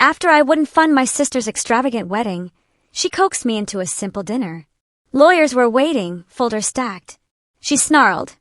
After I wouldn't fund my sister's extravagant wedding, she coaxed me into a simple dinner. Lawyers were waiting, folders stacked. She snarled,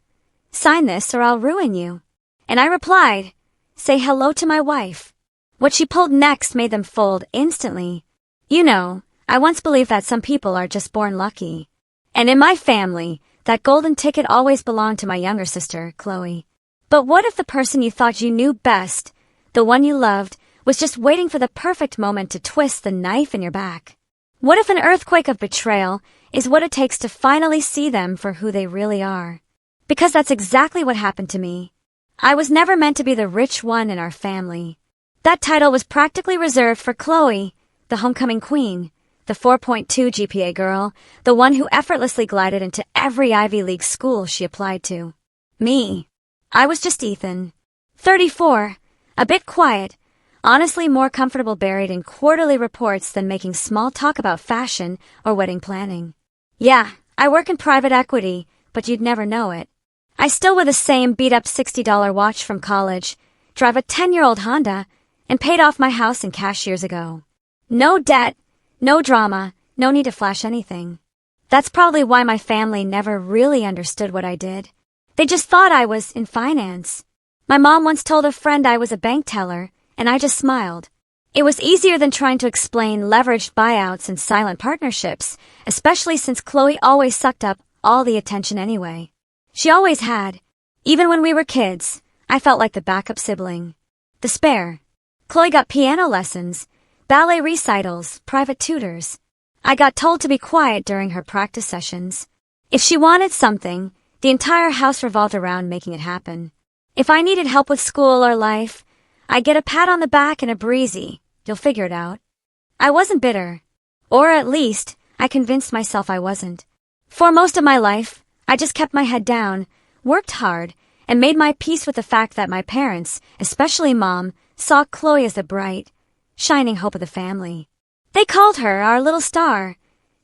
"Sign this or I'll ruin you." And I replied, "Say hello to my wife." What she pulled next made them fold instantly. You know, I once believed that some people are just born lucky. And in my family, that golden ticket always belonged to my younger sister, Chloe. But what if the person you thought you knew best, the one you loved, was just waiting for the perfect moment to twist the knife in your back? What if an earthquake of betrayal is what it takes to finally see them for who they really are? Because that's exactly what happened to me. I was never meant to be the rich one in our family. That title was practically reserved for Chloe, the homecoming queen, the 4.2 GPA girl, the one who effortlessly glided into every Ivy League school she applied to. Me. I was just Ethan. 34, a bit quiet, honestly more comfortable buried in quarterly reports than making small talk about fashion or wedding planning. Yeah, I work in private equity, but you'd never know it. I still wear the same beat-up $60 watch from college, drive a 10-year-old Honda, and paid off my house in cash years ago. No debt, no drama, no need to flash anything. That's probably why my family never really understood what I did. They just thought I was in finance. My mom once told a friend I was a bank teller, and I just smiled. It was easier than trying to explain leveraged buyouts and silent partnerships, especially since Chloe always sucked up all the attention anyway. She always had. Even when we were kids, I felt like the backup sibling. The spare. Chloe got piano lessons, ballet recitals, private tutors. I got told to be quiet during her practice sessions. If she wanted something, the entire house revolved around making it happen. If I needed help with school or life, I'd get a pat on the back and a breezy, "You'll figure it out." I wasn't bitter. Or at least, I convinced myself I wasn't. For most of my life, I just kept my head down, worked hard, and made my peace with the fact that my parents, especially Mom, saw Chloe as the bright, shining hope of the family. They called her our little star,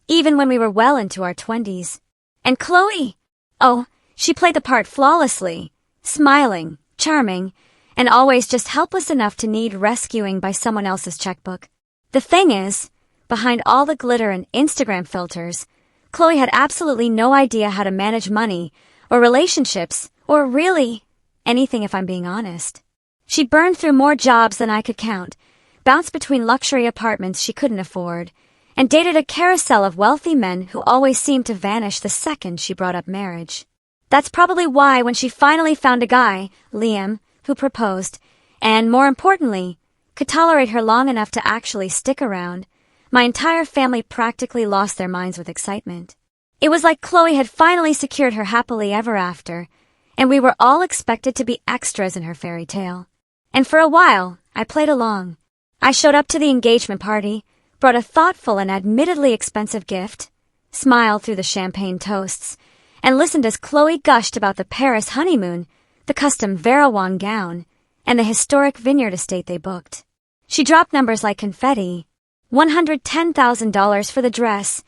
even when we were well into our 20s. And Chloe? Oh, she played the part flawlessly, smiling, charming, and always just helpless enough to need rescuing by someone else's checkbook. The thing is, behind all the glitter and Instagram filters, Chloe had absolutely no idea how to manage money, or relationships, or really anything if I'm being honest. She burned through more jobs than I could count, bounced between luxury apartments she couldn't afford, and dated a carousel of wealthy men who always seemed to vanish the second she brought up marriage. That's probably why when she finally found a guy, Liam, who proposed, and more importantly, could tolerate her long enough to actually stick around, my entire family practically lost their minds with excitement. It was like Chloe had finally secured her happily ever after, and we were all expected to be extras in her fairy tale. And for a while, I played along. I showed up to the engagement party, brought a thoughtful and admittedly expensive gift, smiled through the champagne toasts, and listened as Chloe gushed about the Paris honeymoon, the custom Verawang gown, and the historic vineyard estate they booked. She dropped numbers like confetti. $110,000 for the dress,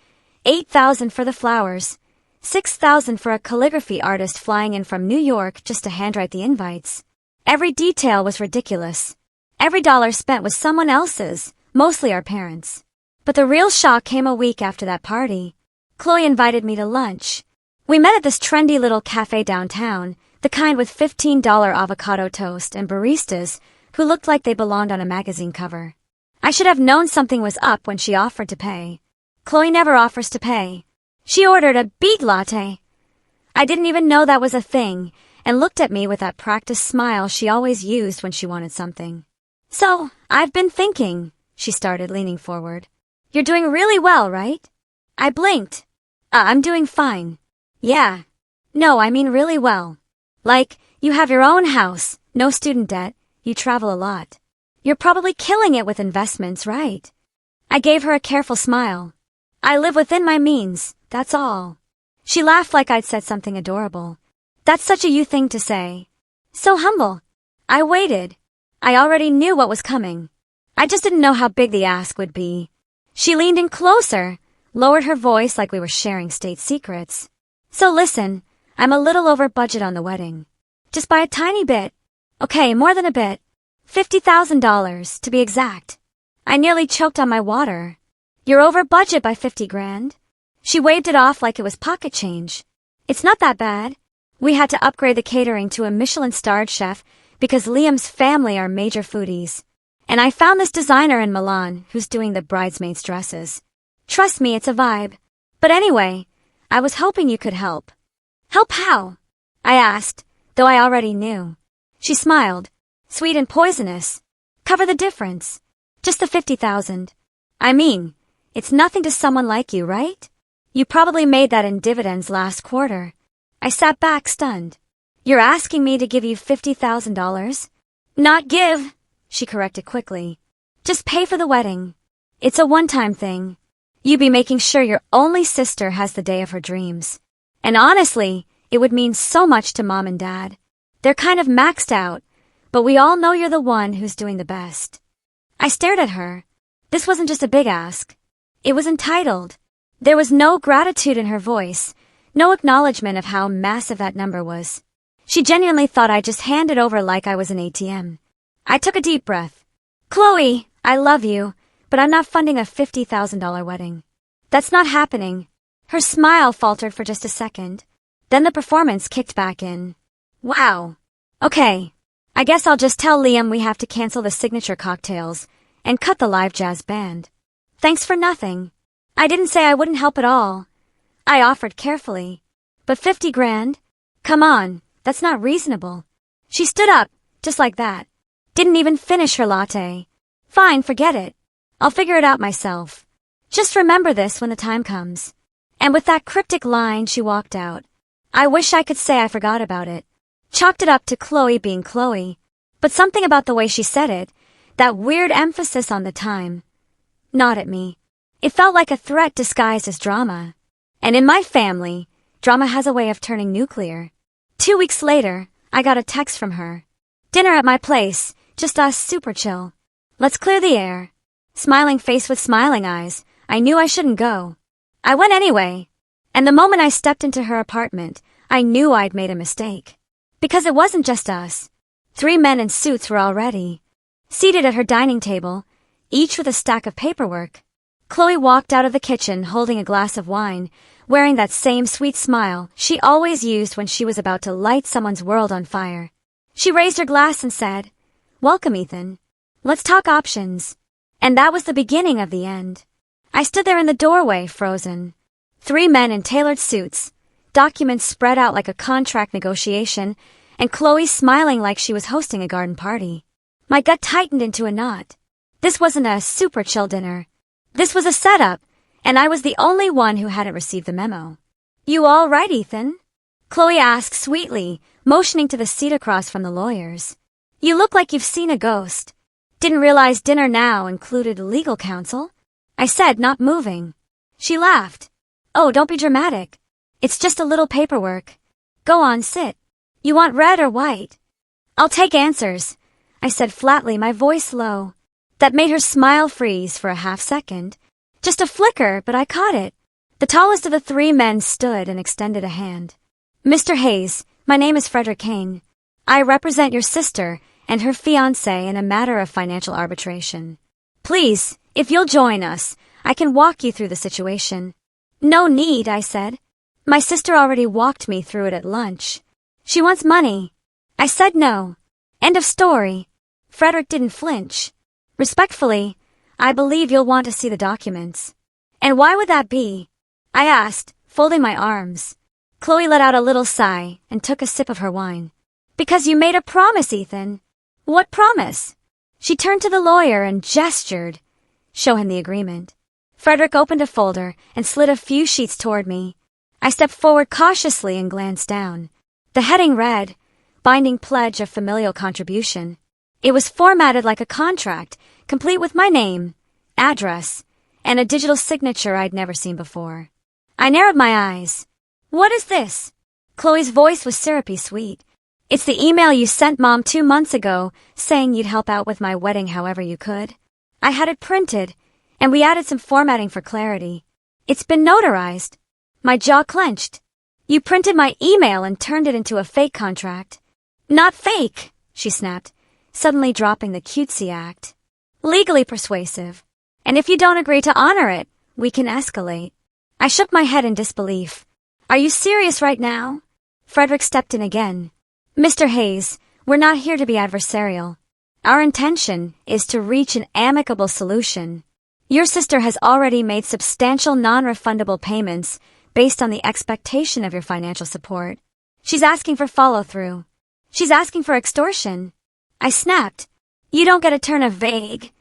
$8,000 for the flowers, $6,000 for a calligraphy artist flying in from New York just to handwrite the invites. Every detail was ridiculous. Every dollar spent was someone else's, mostly our parents. But the real shock came a week after that party. Chloe invited me to lunch. We met at this trendy little cafe downtown, the kind with $15 avocado toast and baristas who looked like they belonged on a magazine cover. I should have known something was up when she offered to pay. Chloe never offers to pay. She ordered a beet latte. I didn't even know that was a thing, and looked at me with that practiced smile she always used when she wanted something. "So, I've been thinking," she started, leaning forward. "You're doing really well, right?" I blinked. I'm doing fine." "Yeah. No, I mean really well. Like, you have your own house, no student debt, you travel a lot. You're probably killing it with investments, right?" I gave her a careful smile. "I live within my means, that's all." She laughed like I'd said something adorable. "That's such a you thing to say. So humble." I waited. I already knew what was coming. I just didn't know how big the ask would be. She leaned in closer, lowered her voice like we were sharing state secrets. "So listen, I'm a little over budget on the wedding. Just by a tiny bit. Okay, more than a bit. $50,000, to be exact. I nearly choked on my water. You're over budget by 50 grand. She waved it off like it was pocket change. It's not that bad. We had to upgrade the catering to a Michelin-starred chef because Liam's family are major foodies. And I found this designer in Milan who's doing the bridesmaids' dresses. Trust me, it's a vibe. But anyway, I was hoping you could help. Help how? I asked, though I already knew. She smiled. Sweet and poisonous. Cover the difference. Just the 50,000. I mean, it's nothing to someone like you, right? You probably made that in dividends last quarter. I sat back stunned. You're asking me to give you $50,000? Not give, she corrected quickly. Just pay for the wedding. It's a one-time thing. You be making sure your only sister has the day of her dreams. And honestly, it would mean so much to Mom and Dad. They're kind of maxed out, but we all know you're the one who's doing the best. I stared at her. This wasn't just a big ask. It was entitled. There was no gratitude in her voice, no acknowledgement of how massive that number was. She genuinely thought I just handed over like I was an ATM. I took a deep breath. Chloe, I love you, but I'm not funding a $50,000 wedding. That's not happening. Her smile faltered for just a second. Then the performance kicked back in. Wow. Okay. I guess I'll just tell Liam we have to cancel the signature cocktails and cut the live jazz band. Thanks for nothing. I didn't say I wouldn't help at all. I offered carefully. But 50 grand? Come on, that's not reasonable. She stood up, just like that. Didn't even finish her latte. Fine, forget it. I'll figure it out myself. Just remember this when the time comes. And with that cryptic line, she walked out. I wish I could say I forgot about it. Chalked it up to Chloe being Chloe. But something about the way she said it, that weird emphasis on the time, gnawed at me. It felt like a threat disguised as drama. And in my family, drama has a way of turning nuclear. 2 weeks later, I got a text from her. Dinner at my place, just us, super chill. Let's clear the air. Smiling face with smiling eyes, I knew I shouldn't go. I went anyway. And the moment I stepped into her apartment, I knew I'd made a mistake. Because it wasn't just us. 3 men in suits were already seated at her dining table, each with a stack of paperwork. Chloe walked out of the kitchen holding a glass of wine, wearing that same sweet smile she always used when she was about to light someone's world on fire. She raised her glass and said, "Welcome, Ethan. Let's talk options." And that was the beginning of the end. I stood there in the doorway, frozen. 3 men in tailored suits, documents spread out like a contract negotiation, and Chloe smiling like she was hosting a garden party. My gut tightened into a knot. This wasn't a super chill dinner. This was a setup, and I was the only one who hadn't received the memo. "You all right, Ethan?" Chloe asked sweetly, motioning to the seat across from the lawyers. "You look like you've seen a ghost." "Didn't realize dinner now included legal counsel," I said, not moving. She laughed. "Oh, don't be dramatic. It's just a little paperwork. Go on, sit. You want red or white?" "I'll take answers," I said flatly, my voice low. That made her smile freeze for a half second. Just a flicker, but I caught it. The tallest of the 3 men stood and extended a hand. "Mr. Hayes, my name is Frederick Kane. I represent your sister and her fiancé in a matter of financial arbitration. Please, if you'll join us, I can walk you through the situation." "No need," I said. "My sister already walked me through it at lunch. She wants money." I said no. End of story. Frederick didn't flinch. "Respectfully, I believe you'll want to see the documents." "And why would that be?" I asked, folding my arms. Chloe let out a little sigh and took a sip of her wine. "Because you made a promise, Ethan." "What promise?" She turned to the lawyer and gestured. "Show him the agreement." Frederick opened a folder and slid a few sheets toward me. I stepped forward cautiously and glanced down. The heading read, "Binding Pledge of Familial Contribution." It was formatted like a contract, complete with my name, address, and a digital signature I'd never seen before. I narrowed my eyes. "What is this?" Chloe's voice was syrupy sweet. "It's the email you sent Mom 2 months ago saying you'd help out with my wedding however you could. I had it printed, and we added some formatting for clarity. It's been notarized." My jaw clenched. "You printed my email and turned it into a fake contract." "Not fake," she snapped, suddenly dropping the cutesy act. legally persuasive. And if you don't agree to honor it, we can escalate. I shook my head in disbelief. Are you serious right now? Frederick stepped in again. Mr. Hayes, we're not here to be adversarial. Our intention is to reach an amicable solution. Your sister has already made substantial non-refundable payments based on the expectation of your financial support. She's asking for follow-through. She's asking for extortion. I snapped. You don't get to turn a vague,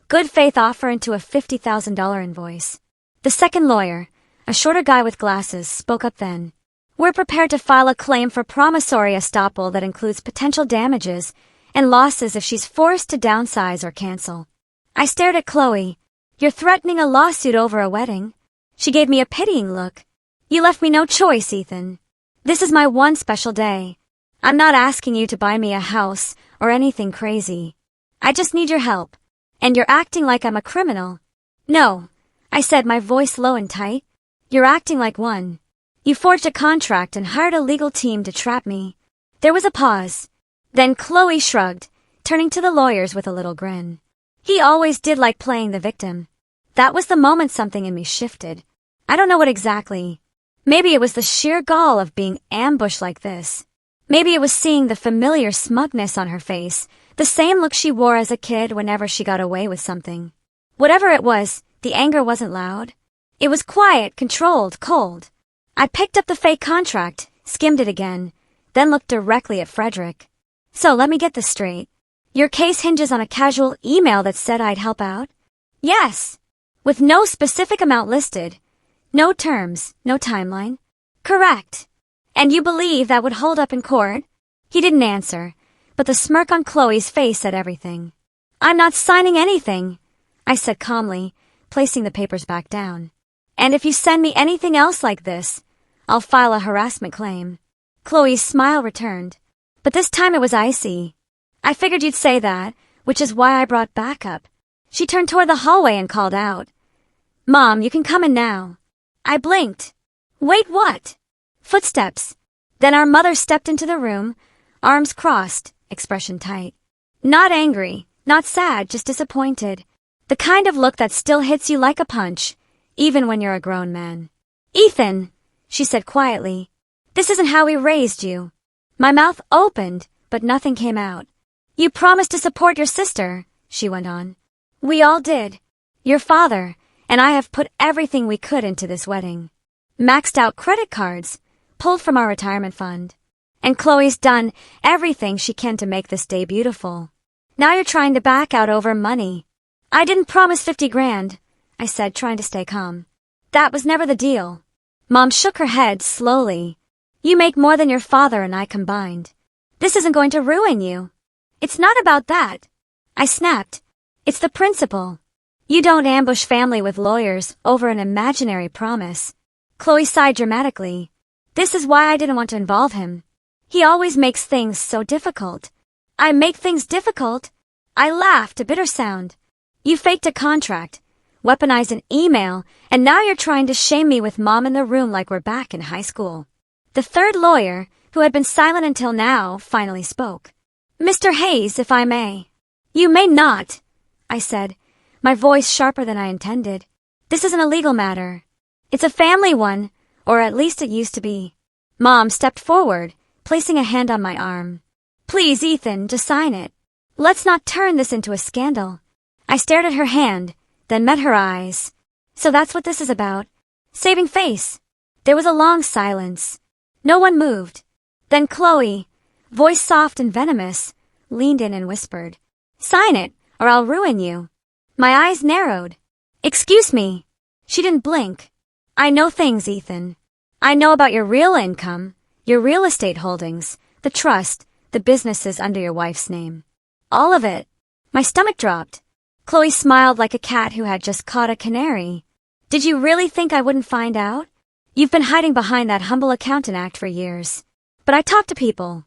good faith offer into a $50,000 invoice. The second lawyer, a shorter guy with glasses, spoke up then. We're prepared to file a claim for promissory estoppel that includes potential damages and losses if she's forced to downsize or cancel. I stared at Chloe. You're threatening a lawsuit over a wedding? She gave me a pitying look. You left me no choice, Ethan. This is my one special day. I'm not asking you to buy me a house or anything crazy. I just need your help. And you're acting like I'm a criminal. No, I said, my voice low and tight. You're acting like one. You forged a contract and hired a legal team to trap me. There was a pause. Then Chloe shrugged, turning to the lawyers with a little grin. He always did like playing the victim. That was the moment something in me shifted. I don't know what exactly. Maybe it was the sheer gall of being ambushed like this. Maybe it was seeing the familiar smugness on her face, the same look she wore as a kid whenever she got away with something. Whatever it was, the anger wasn't loud. It was quiet, controlled, cold. I picked up the fake contract, skimmed it again, then looked directly at Frederick. So let me get this straight. Your case hinges on a casual email that said I'd help out? Yes. With no specific amount listed. No terms, no timeline. Correct. And you believe that would hold up in court? He didn't answer, but the smirk on Chloe's face said everything. I'm not signing anything, I said calmly, placing the papers back down. And if you send me anything else like this, I'll file a harassment claim. Chloe's smile returned, but this time it was icy. I figured you'd say that, which is why I brought backup. She turned toward the hallway and called out, Mom, you can come in now. I blinked. Wait, what? Footsteps. Then our mother stepped into the room, arms crossed, expression tight. Not angry, not sad, just disappointed. The kind of look that still hits you like a punch, even when you're a grown man. Ethan, she said quietly, this isn't how we raised you. My mouth opened, but nothing came out. You promised to support your sister, she went on. We all did. Your father and I have put everything we could into this wedding. Maxed out credit cards, pulled from our retirement fund. And Chloe's done everything she can to make this day beautiful. Now you're trying to back out over money. I didn't promise 50 grand, I said, trying to stay calm. That was never the deal. Mom shook her head slowly. You make more than your father and I combined. This isn't going to ruin you. It's not about that. I snapped. It's the principle. You don't ambush family with lawyers over an imaginary promise. Chloe sighed dramatically. This is why I didn't want to involve him. He always makes things so difficult. I make things difficult? I laughed, a bitter sound. You faked a contract, weaponized an email, and now you're trying to shame me with Mom in the room like we're back in high school. The third lawyer, who had been silent until now, finally spoke. Mr. Hayes, if I may. You may not, I said, my voice sharper than I intended. This isn't a legal matter. It's a family one, or at least it used to be. Mom stepped forward, placing a hand on my arm. Please, Ethan, just sign it. Let's not turn this into a scandal. I stared at her hand, then met her eyes. So that's what this is about. Saving face. There was a long silence. No one moved. Then Chloe, voice soft and venomous, leaned in and whispered, Sign it, or I'll ruin you. My eyes narrowed. Excuse me. She didn't blink. I know things, Ethan. I know about your real income, your real estate holdings, the trust, the businesses under your wife's name. All of it. My stomach dropped. Chloe smiled like a cat who had just caught a canary. Did you really think I wouldn't find out? You've been hiding behind that humble accountant act for years. But I talked to people.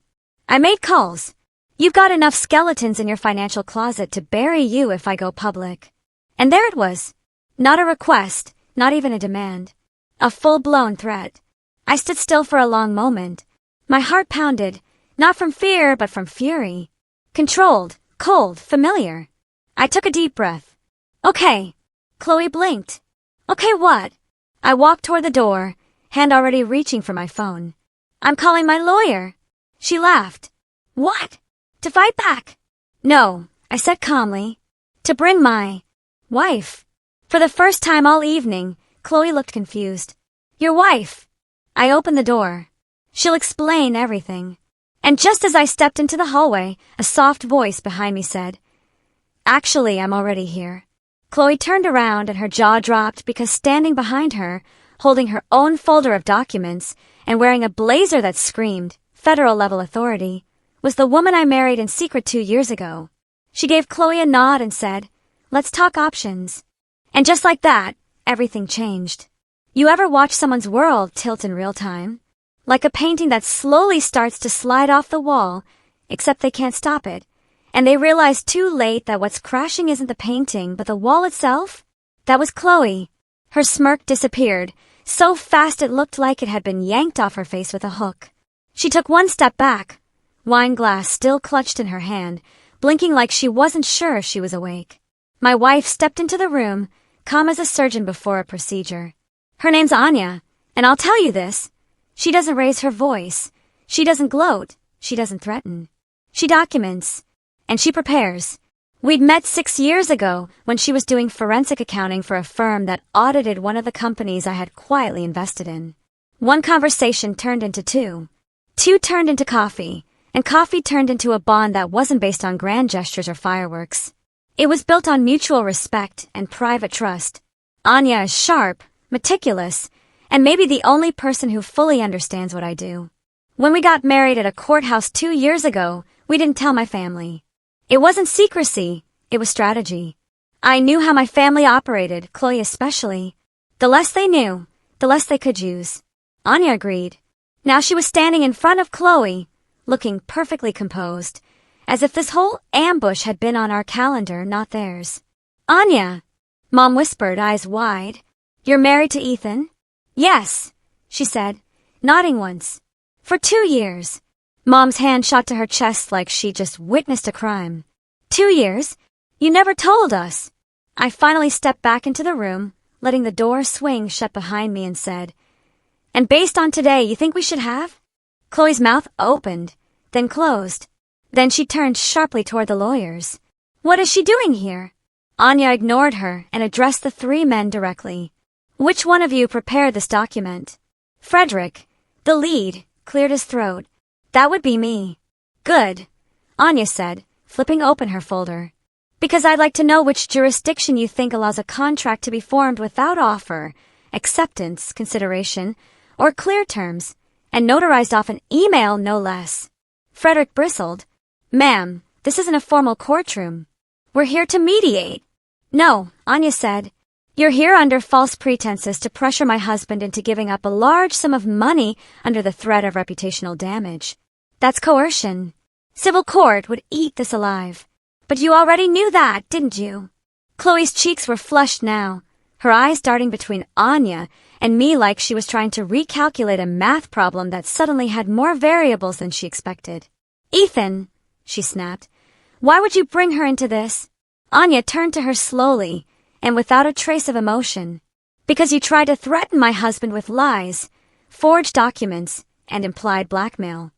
I made calls. You've got enough skeletons in your financial closet to bury you if I go public. And there it was. Not a request, not even a demand. A full-blown threat. I stood still for a long moment. My heart pounded, not from fear but from fury. Controlled, cold, familiar. I took a deep breath. Okay. Chloe blinked. Okay, what? I walked toward the door, hand already reaching for my phone. I'm calling my lawyer. She laughed. What? To fight back? No, I said calmly. To bring my wife. For the first time all evening, Chloe looked confused. Your wife. I opened the door. She'll explain everything. And just as I stepped into the hallway, a soft voice behind me said, Actually, I'm already here. Chloe turned around and her jaw dropped because standing behind her, holding her own folder of documents and wearing a blazer that screamed, federal-level authority, was the woman I married in secret 2 years ago. She gave Chloe a nod and said, Let's talk options. And just like that, everything changed. You ever watch someone's world tilt in real time? Like a painting that slowly starts to slide off the wall, except they can't stop it. And they realize too late that what's crashing isn't the painting, but the wall itself? That was Chloe. Her smirk disappeared, so fast it looked like it had been yanked off her face with a hook. She took one step back, wine glass still clutched in her hand, blinking like she wasn't sure if she was awake. My wife stepped into the room, calm as a surgeon before a procedure. Her name's Anya, and I'll tell you this. She doesn't raise her voice. She doesn't gloat. She doesn't threaten. She documents. And she prepares. We'd met 6 years ago when she was doing forensic accounting for a firm that audited one of the companies I had quietly invested in. One conversation turned into two. Two turned into coffee. And coffee turned into a bond that wasn't based on grand gestures or fireworks. It was built on mutual respect and private trust. Anya is sharp, meticulous, and maybe the only person who fully understands what I do. When we got married at a courthouse 2 years ago, we didn't tell my family. It wasn't secrecy, it was strategy. I knew how my family operated, Chloe especially. The less they knew, the less they could use. Anya agreed. Now she was standing in front of Chloe, looking perfectly composed, as if this whole ambush had been on our calendar, not theirs. Anya, Mom whispered, eyes wide. You're married to Ethan? Yes, she said, nodding once. For 2 years. Mom's hand shot to her chest like she just witnessed a crime. 2 years? You never told us. I finally stepped back into the room, letting the door swing shut behind me and said, And based on today, you think we should have? Chloe's mouth opened, then closed. Then she turned sharply toward the lawyers. What is she doing here? Anya ignored her and addressed the 3 men directly. Which one of you prepared this document? Frederick, the lead, cleared his throat. That would be me. Good, Anya said, flipping open her folder. Because I'd like to know which jurisdiction you think allows a contract to be formed without offer, acceptance, consideration, or clear terms, and notarized off an email no less. Frederick bristled. Ma'am, this isn't a formal courtroom. We're here to mediate. No, Anya said. You're here under false pretenses to pressure my husband into giving up a large sum of money under the threat of reputational damage. That's coercion. Civil court would eat this alive. But you already knew that, didn't you? Chloe's cheeks were flushed now, her eyes darting between Anya and me like she was trying to recalculate a math problem that suddenly had more variables than she expected. Ethan, she snapped, why would you bring her into this? Anya turned to her slowly, and without a trace of emotion. Because you tried to threaten my husband with lies, forged documents, and implied blackmail.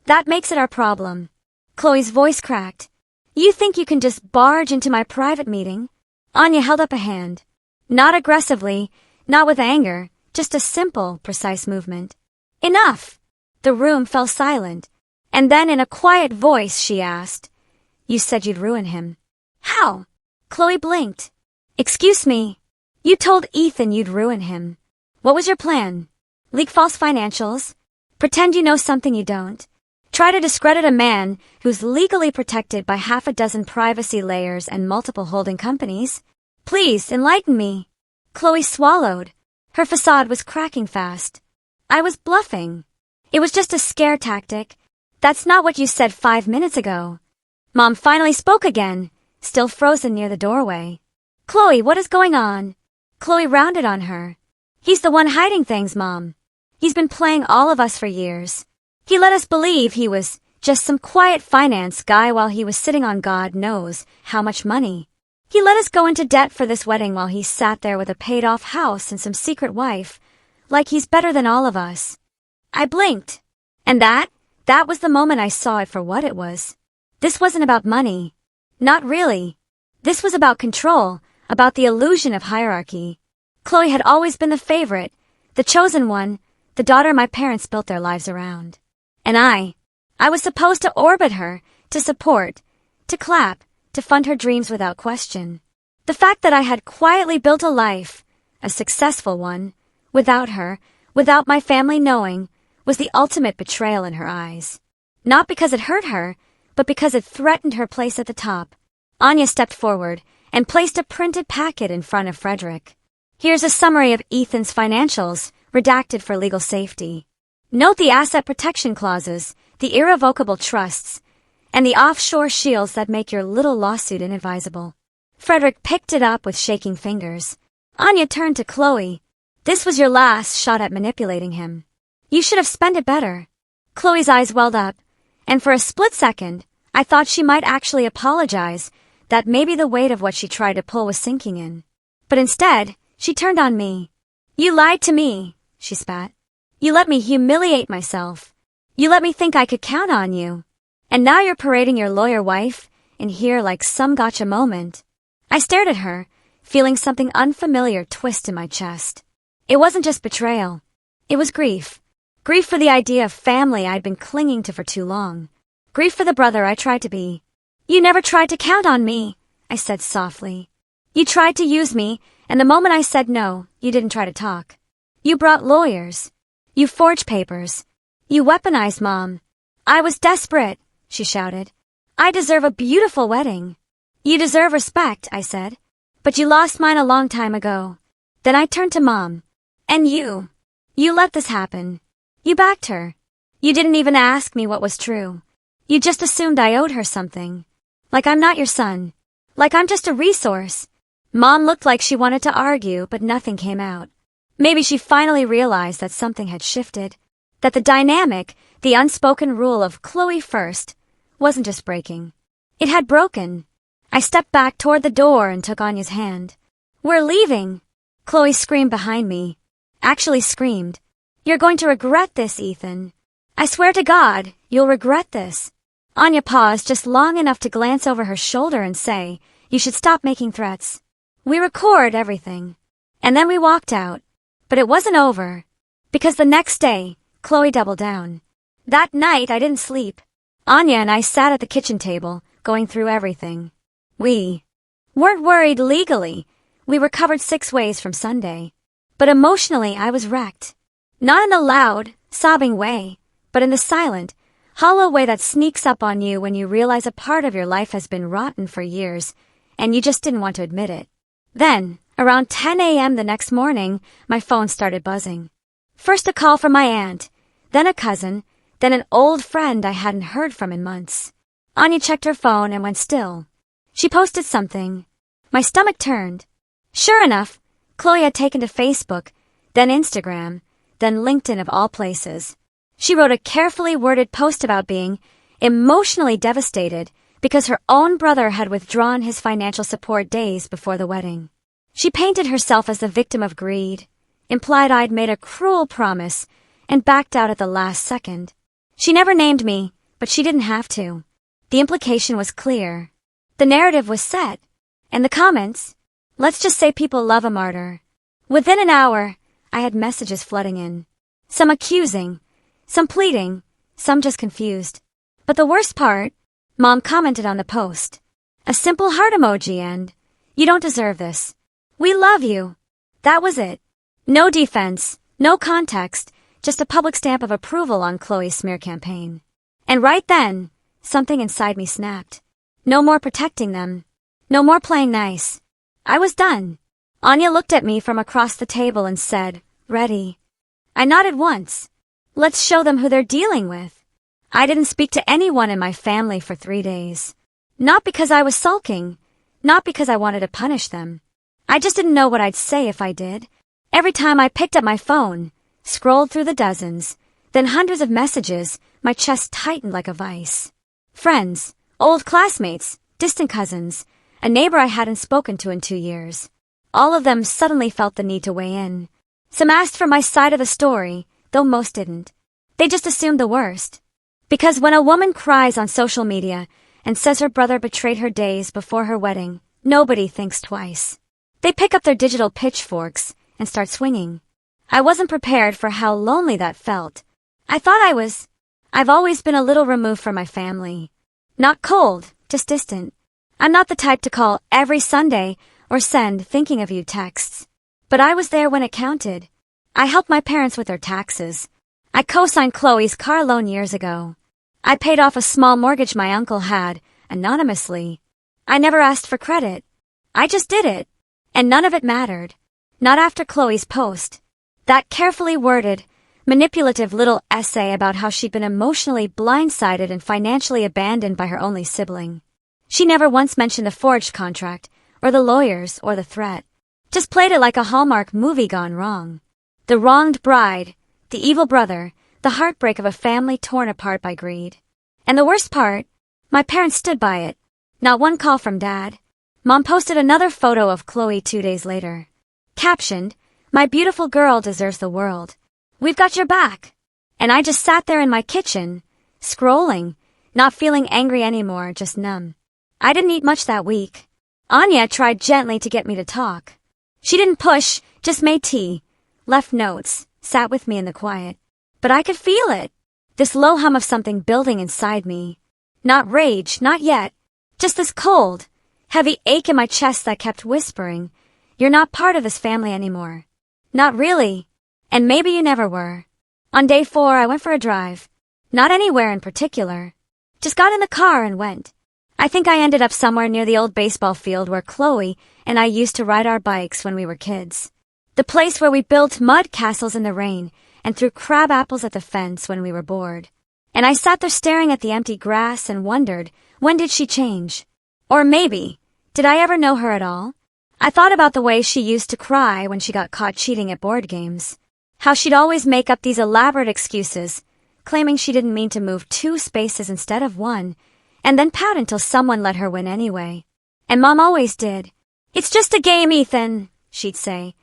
That makes it our problem. Chloe's voice cracked. You think you can just barge into my private meeting? Anya held up a hand. Not aggressively, not with anger, just a simple, precise movement. Enough! The room fell silent, and then in a quiet voice she asked, You said you'd ruin him. How? Chloe blinked. Excuse me. You told Ethan you'd ruin him. What was your plan? Leak false financials? Pretend you know something you don't? Try to discredit a man who's legally protected by 6 privacy layers and multiple holding companies? Please, enlighten me. Chloe swallowed. Her facade was cracking fast. I was bluffing. It was just a scare tactic. That's not what you said 5 minutes ago. Mom finally spoke again, still frozen near the doorway. Chloe, what is going on? Chloe rounded on her. He's the one hiding things, Mom. He's been playing all of us for years. He let us believe he was just some quiet finance guy while he was sitting on God knows how much money. He let us go into debt for this wedding while he sat there with a paid-off house and some secret wife, like he's better than all of us. I blinked. And that was the moment I saw it for what it was. This wasn't about money. Not really. This was about control, about the illusion of hierarchy. Chloe had always been the favorite, the chosen one, the daughter my parents built their lives around. And I was supposed to orbit her, to support, to clap, to fund her dreams without question. The fact that I had quietly built a life, a successful one, without her, without my family knowing, was the ultimate betrayal in her eyes. Not because it hurt her, but because it threatened her place at the top. Anya stepped forward and placed a printed packet in front of Frederick. Here's a summary of Ethan's financials, redacted for legal safety. Note the asset protection clauses, the irrevocable trusts, and the offshore shields that make your little lawsuit inadvisable. Frederick picked it up with shaking fingers. Anya turned to Chloe. This was your last shot at manipulating him. You should have spent it better. Chloe's eyes welled up, and for a split second, I thought she might actually apologize, that maybe the weight of what she tried to pull was sinking in. But instead, she turned on me. You lied to me, she spat. You let me humiliate myself. You let me think I could count on you. And now you're parading your lawyer wife in here like some gotcha moment. I stared at her, feeling something unfamiliar twist in my chest. It wasn't just betrayal. It was grief. Grief for the idea of family I'd been clinging to for too long. Grief for the brother I tried to be. You never tried to count on me, I said softly. You tried to use me, and the moment I said no, you didn't try to talk. You brought lawyers. You forged papers. You weaponized Mom. I was desperate, she shouted. I deserve a beautiful wedding. You deserve respect, I said. But you lost mine a long time ago. Then I turned to Mom. And you. You let this happen. You backed her. You didn't even ask me what was true. You just assumed I owed her something. Like I'm not your son. Like I'm just a resource. Mom looked like she wanted to argue, but nothing came out. Maybe she finally realized that something had shifted. That the dynamic, the unspoken rule of Chloe first, wasn't just breaking. It had broken. I stepped back toward the door and took Anya's hand. We're leaving. Chloe screamed behind me. Actually screamed. You're going to regret this, Ethan. I swear to God, you'll regret this. Anya paused just long enough to glance over her shoulder and say, you should stop making threats. We record everything. And then we walked out. But it wasn't over. Because the next day, Chloe doubled down. That night I didn't sleep. Anya and I sat at the kitchen table, going through everything. We weren't worried legally. We recovered 6 ways from Sunday. But emotionally I was wrecked. Not in the loud, sobbing way, but in the silent, hollow way that sneaks up on you when you realize a part of your life has been rotten for years, and you just didn't want to admit it. Then, around 10 a.m. the next morning, my phone started buzzing. First a call from my aunt, then a cousin, then an old friend I hadn't heard from in months. Anya checked her phone and went still. She posted something. My stomach turned. Sure enough, Chloe had taken to Facebook, then Instagram, then LinkedIn of all places. She wrote a carefully worded post about being emotionally devastated because her own brother had withdrawn his financial support days before the wedding. She painted herself as the victim of greed, implied I'd made a cruel promise, and backed out at the last second. She never named me, but she didn't have to. The implication was clear. The narrative was set. And the comments? Let's just say people love a martyr. Within an hour, I had messages flooding in. Some accusing, some pleading, some just confused. But the worst part, Mom commented on the post. A simple heart emoji and, you don't deserve this. We love you. That was it. No defense, no context, just a public stamp of approval on Chloe's smear campaign. And right then, something inside me snapped. No more protecting them. No more playing nice. I was done. Anya looked at me from across the table and said, ready. I nodded once. Let's show them who they're dealing with. I didn't speak to anyone in my family for 3 days. Not because I was sulking. Not because I wanted to punish them. I just didn't know what I'd say if I did. Every time I picked up my phone, scrolled through the dozens, then hundreds of messages, my chest tightened like a vice. Friends, old classmates, distant cousins, a neighbor I hadn't spoken to in 2 years. All of them suddenly felt the need to weigh in. Some asked for my side of the story, though most didn't. They just assumed the worst. Because when a woman cries on social media and says her brother betrayed her days before her wedding, nobody thinks twice. They pick up their digital pitchforks and start swinging. I wasn't prepared for how lonely that felt. I thought I was. I've always been a little removed from my family. Not cold, just distant. I'm not the type to call every Sunday or send thinking of you texts. But I was there when it counted. I helped my parents with their taxes. I co-signed Chloe's car loan years ago. I paid off a small mortgage my uncle had, anonymously. I never asked for credit. I just did it. And none of it mattered. Not after Chloe's post. That carefully worded, manipulative little essay about how she'd been emotionally blindsided and financially abandoned by her only sibling. She never once mentioned the forged contract, or the lawyers, or the threat. Just played it like a Hallmark movie gone wrong. The wronged bride, the evil brother, the heartbreak of a family torn apart by greed. And the worst part, my parents stood by it. Not one call from Dad. Mom posted another photo of Chloe 2 days later. Captioned, "My beautiful girl deserves the world. We've got your back." And I just sat there in my kitchen, scrolling, not feeling angry anymore, just numb. I didn't eat much that week. Anya tried gently to get me to talk. She didn't push, just made tea, left notes, sat with me in the quiet. But I could feel it. This low hum of something building inside me. Not rage, not yet. Just this cold, heavy ache in my chest that kept whispering, "You're not part of this family anymore." Not really. And maybe you never were. On day 4, I went for a drive. Not anywhere in particular. Just got in the car and went. I think I ended up somewhere near the old baseball field where Chloe and I used to ride our bikes when we were kids. The place where we built mud castles in the rain and threw crab apples at the fence when we were bored. And I sat there staring at the empty grass and wondered, when did she change? Or maybe, did I ever know her at all? I thought about the way she used to cry when she got caught cheating at board games. How she'd always make up these elaborate excuses, claiming she didn't mean to move 2 spaces instead of 1, and then pout until someone let her win anyway. And Mom always did. "It's just a game, Ethan," she'd say.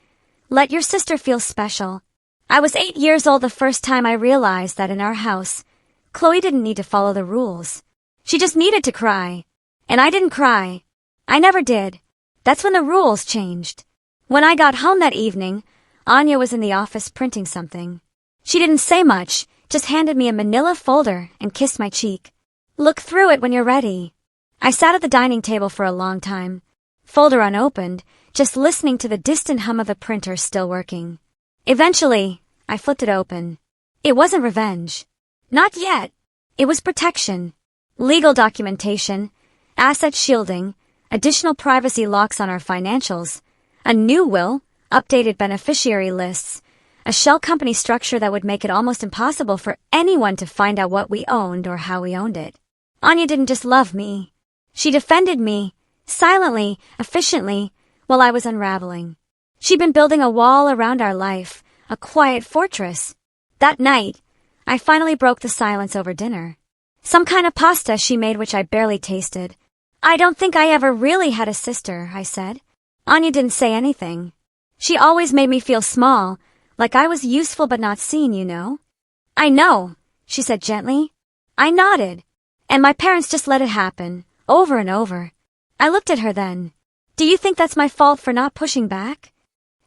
"Let your sister feel special." I was 8 years old the first time I realized that in our house, Chloe didn't need to follow the rules. She just needed to cry. And I didn't cry. I never did. That's when the rules changed. When I got home that evening, Anya was in the office printing something. She didn't say much, just handed me a manila folder and kissed my cheek. "Look through it when you're ready." I sat at the dining table for a long time, folder unopened, just listening to the distant hum of the printer still working. Eventually, I flipped it open. It wasn't revenge. Not yet. It was protection. Legal documentation, asset shielding, additional privacy locks on our financials, a new will, updated beneficiary lists, a shell company structure that would make it almost impossible for anyone to find out what we owned or how we owned it. Anya didn't just love me. She defended me, silently, efficiently, while I was unraveling. She'd been building a wall around our life, a quiet fortress. That night, I finally broke the silence over dinner. Some kind of pasta she made which I barely tasted. "I don't think I ever really had a sister," I said. Anya didn't say anything. She always made me feel small, like I was useful but not seen, you know. "I know," she said gently. I nodded, and my parents just let it happen, over and over. I looked at her then. "Do you think that's my fault for not pushing back?"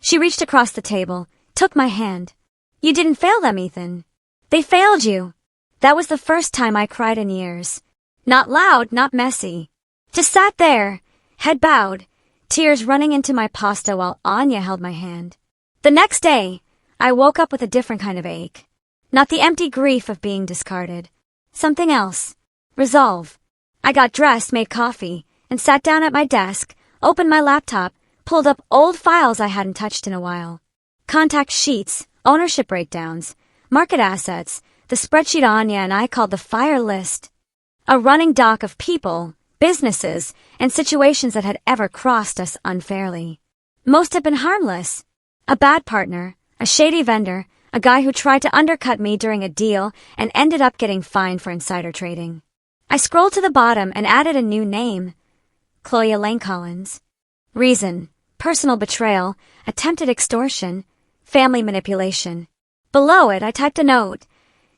She reached across the table, took my hand. "You didn't fail them, Ethan. They failed you." That was the first time I cried in years. Not loud, not messy. Just sat there, head bowed, tears running into my pasta while Anya held my hand. The next day, I woke up with a different kind of ache. Not the empty grief of being discarded. Something else. Resolve. I got dressed, made coffee, and sat down at my desk, opened my laptop, pulled up old files I hadn't touched in a while. Contact sheets, ownership breakdowns, market assets, the spreadsheet Anya and I called the fire list. A running doc of people, businesses, and situations that had ever crossed us unfairly. Most had been harmless. A bad partner, a shady vendor, a guy who tried to undercut me during a deal and ended up getting fined for insider trading. I scrolled to the bottom and added a new name. Chloe Elaine Collins. Reason: personal betrayal, attempted extortion, family manipulation. Below it, I typed a note.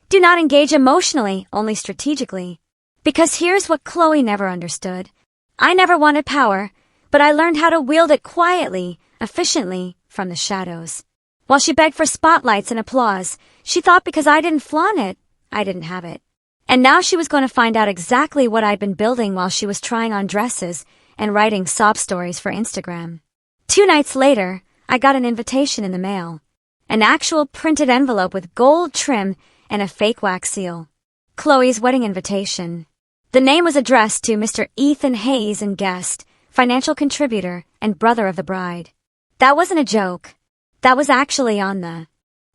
Do not engage emotionally, only strategically. Because here's what Chloe never understood. I never wanted power, but I learned how to wield it quietly, efficiently, from the shadows. While she begged for spotlights and applause, she thought because I didn't flaunt it, I didn't have it. And now she was going to find out exactly what I'd been building while she was trying on dresses and writing sob stories for Instagram. 2 nights later, I got an invitation in the mail. An actual printed envelope with gold trim and a fake wax seal. Chloe's wedding invitation. The name was addressed to Mr. Ethan Hayes and guest, financial contributor, and brother of the bride. That wasn't a joke. That was actually on the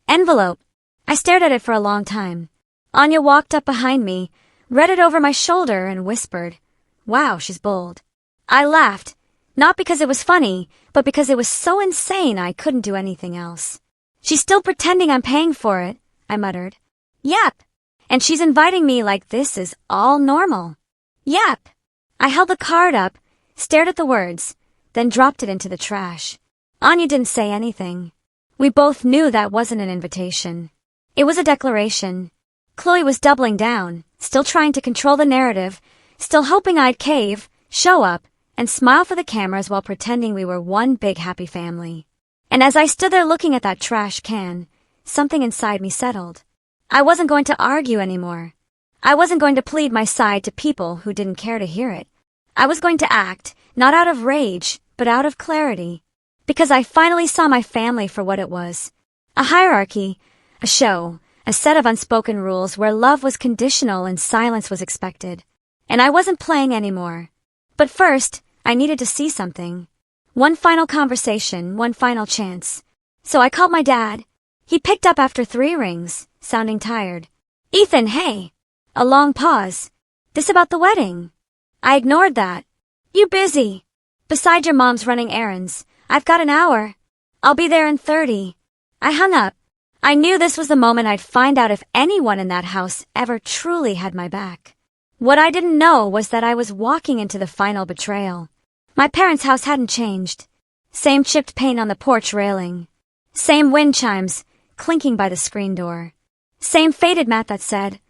envelope. I stared at it for a long time. Anya walked up behind me, read it over my shoulder, and whispered, "Wow, she's bold." I laughed, not because it was funny, but because it was so insane I couldn't do anything else. "She's still pretending I'm paying for it," I muttered. "Yep. And she's inviting me like this is all normal." "Yep." I held the card up, stared at the words, then dropped it into the trash. Anya didn't say anything. We both knew that wasn't an invitation. It was a declaration. Chloe was doubling down, still trying to control the narrative, still hoping I'd cave, show up, and smile for the cameras while pretending we were one big happy family. And as I stood there looking at that trash can, something inside me settled. I wasn't going to argue anymore. I wasn't going to plead my side to people who didn't care to hear it. I was going to act, not out of rage, but out of clarity. Because I finally saw my family for what it was. A hierarchy, a show, a set of unspoken rules where love was conditional and silence was expected. And I wasn't playing anymore. But first, I needed to see something. One final conversation, one final chance. So I called my dad. He picked up after 3 rings, sounding tired. "Ethan, hey." A long pause. "This about the wedding?" I ignored that. "You busy?" "Beside your mom's running errands. I've got an hour. I'll be there in 30. I hung up. I knew this was the moment I'd find out if anyone in that house ever truly had my back. What I didn't know was that I was walking into the final betrayal. My parents' house hadn't changed. Same chipped paint on the porch railing. Same wind chimes clinking by the screen door. Same faded mat that said,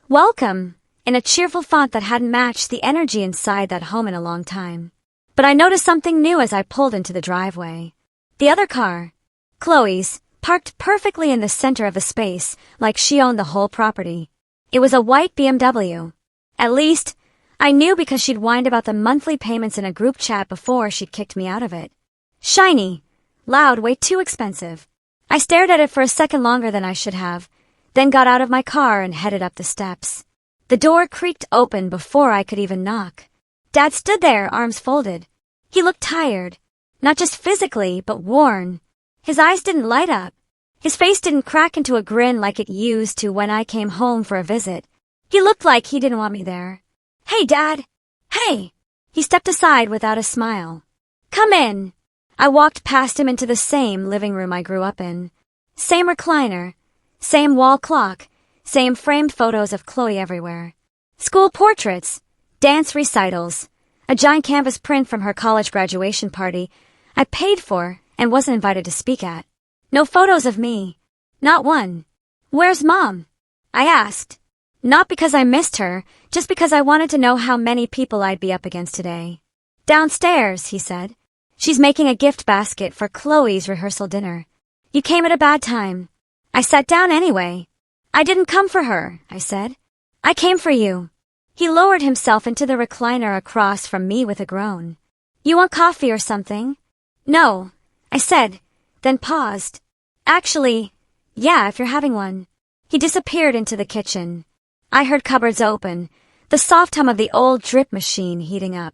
"Welcome," in a cheerful font that hadn't matched the energy inside that home in a long time. But I noticed something new as I pulled into the driveway. The other car, Chloe's, parked perfectly in the center of the space, like she owned the whole property. It was a white BMW. At least, I knew because she'd whined about the monthly payments in a group chat before she'd kicked me out of it. Shiny, loud, way too expensive. I stared at it for a second longer than I should have, then got out of my car and headed up the steps. The door creaked open before I could even knock. Dad stood there, arms folded. He looked tired, not just physically, but worn. His eyes didn't light up. His face didn't crack into a grin like it used to when I came home for a visit. He looked like he didn't want me there. "Hey, Dad! Hey!" He stepped aside without a smile. "Come in." I walked past him into the same living room I grew up in. Same recliner, same wall clock, same framed photos of Chloe everywhere. School portraits, dance recitals, a giant canvas print from her college graduation party I paid for and wasn't invited to speak at. No photos of me. Not one. "Where's Mom?" I asked. Not because I missed her, just because I wanted to know how many people I'd be up against today. "Downstairs," he said. "She's making a gift basket for Chloe's rehearsal dinner. You came at a bad time." I sat down anyway. "I didn't come for her," I said. "I came for you." He lowered himself into the recliner across from me with a groan. "You want coffee or something?" "No," I said, then paused. "Actually, yeah, if you're having one." He disappeared into the kitchen. I heard cupboards open, the soft hum of the old drip machine heating up.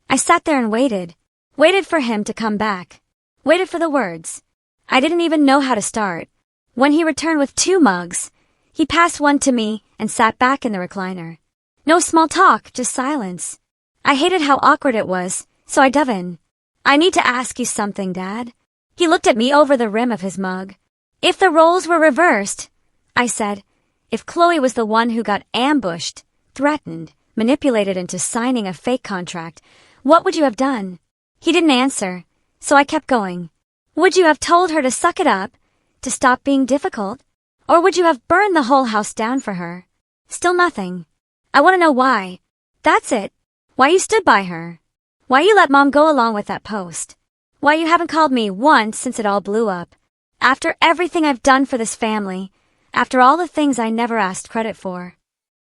I sat there and waited for him to come back, waited for the words. I didn't even know how to start. When he returned with 2 mugs, he passed one to me and sat back in the recliner. No small talk, just silence. I hated how awkward it was, so I dove in. "I need to ask you something, Dad." He looked at me over the rim of his mug. "If the roles were reversed," I said, "if Chloe was the one who got ambushed, threatened, manipulated into signing a fake contract, What would you have done? He didn't answer, so I kept going. Would you have told her to suck it up, to stop being difficult? Or would you have burned the whole house down for her? Still nothing. I want to know why. That's it. Why you stood by her. Why you let Mom go along with that post. Why you haven't called me once since it all blew up. After everything I've done for this family, after all the things I never asked credit for.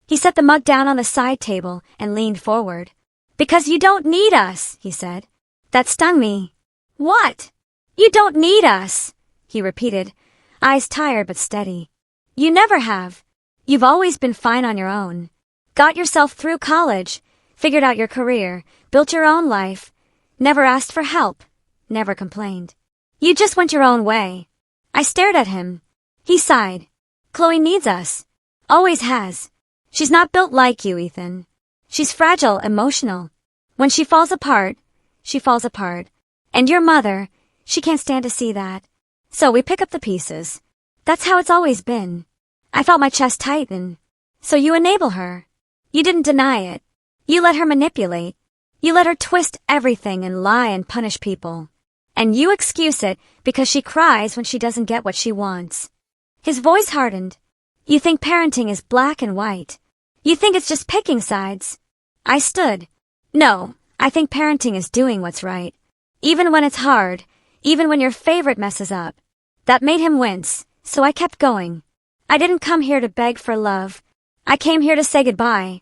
He set the mug down on the side table and leaned forward. Because you don't need us, he said. That stung me. What? You don't need us, he repeated, eyes tired but steady. You never have. You've always been fine on your own. Got yourself through college, figured out your career, built your own life, never asked for help, never complained. You just went your own way. I stared at him. He sighed. Chloe needs us. Always has. She's not built like you, Ethan. She's fragile, emotional. When she falls apart, she falls apart. And your mother, she can't stand to see that. So we pick up the pieces. That's how it's always been. I felt my chest tighten. So you enable her. You didn't deny it. You let her manipulate. You let her twist everything and lie and punish people. And you excuse it because she cries when she doesn't get what she wants. His voice hardened. You think parenting is black and white. You think it's just picking sides. I stood. No, I think parenting is doing what's right. Even when it's hard, even when your favorite messes up. That made him wince, so I kept going. I didn't come here to beg for love. I came here to say goodbye.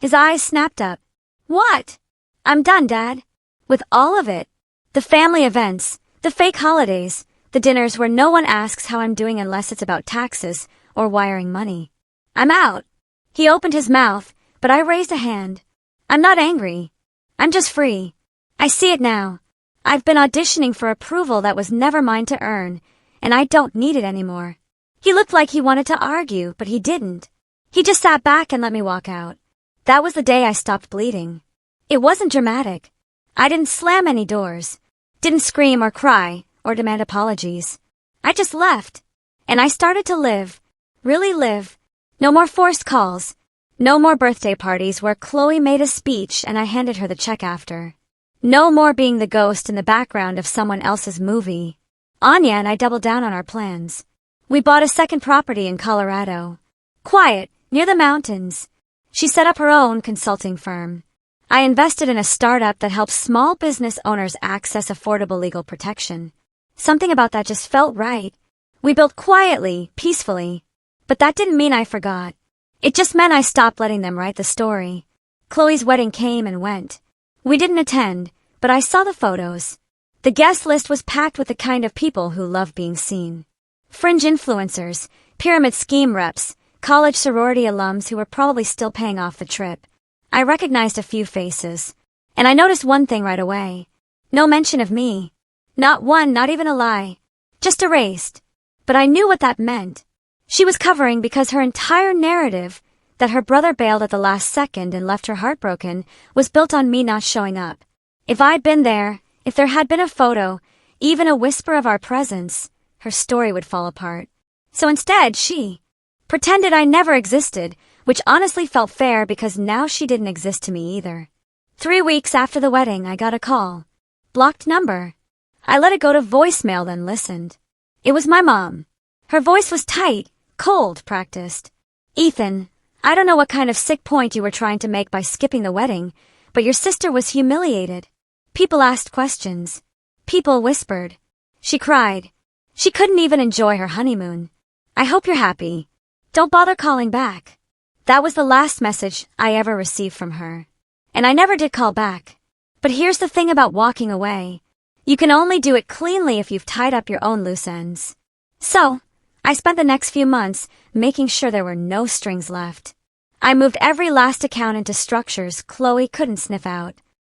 His eyes snapped up. What? I'm done, Dad. With all of it. The family events, the fake holidays, the dinners where no one asks how I'm doing unless it's about taxes or wiring money. I'm out. He opened his mouth, but I raised a hand. I'm not angry. I'm just free. I see it now. I've been auditioning for approval that was never mine to earn, and I don't need it anymore. He looked like he wanted to argue, but he didn't. He just sat back and let me walk out. That was the day I stopped bleeding. It wasn't dramatic. I didn't slam any doors, didn't scream or cry or demand apologies. I just left, and I started to live, really live. No more forced calls, no more birthday parties where Chloe made a speech and I handed her the check after. No more being the ghost in the background of someone else's movie. Anya and I doubled down on our plans. We bought a second property in Colorado. Quiet, near the mountains. She set up her own consulting firm. I invested in a startup that helps small business owners access affordable legal protection. Something about that just felt right. We built quietly, peacefully. But that didn't mean I forgot. It just meant I stopped letting them write the story. Chloe's wedding came and went. We didn't attend, but I saw the photos. The guest list was packed with the kind of people who love being seen. Fringe influencers, pyramid scheme reps, college sorority alums who were probably still paying off the trip. I recognized a few faces. And I noticed one thing right away. No mention of me. Not one, not even a lie. Just erased. But I knew what that meant. She was covering because her entire narrative, that her brother bailed at the last second and left her heartbroken, was built on me not showing up. If I'd been there, if there had been a photo, even a whisper of our presence, her story would fall apart. So instead, she pretended I never existed, which honestly felt fair because now she didn't exist to me either. 3 weeks after the wedding, I got a call. Blocked number. I let it go to voicemail, then listened. It was my mom. Her voice was tight, cold, practiced. Ethan, I don't know what kind of sick point you were trying to make by skipping the wedding, but your sister was humiliated. People asked questions. People whispered. She cried. She couldn't even enjoy her honeymoon. I hope you're happy. Don't bother calling back. That was the last message I ever received from her. And I never did call back. But here's the thing about walking away. You can only do it cleanly if you've tied up your own loose ends. So, I spent the next few months making sure there were no strings left. I moved every last account into structures Chloe couldn't sniff out.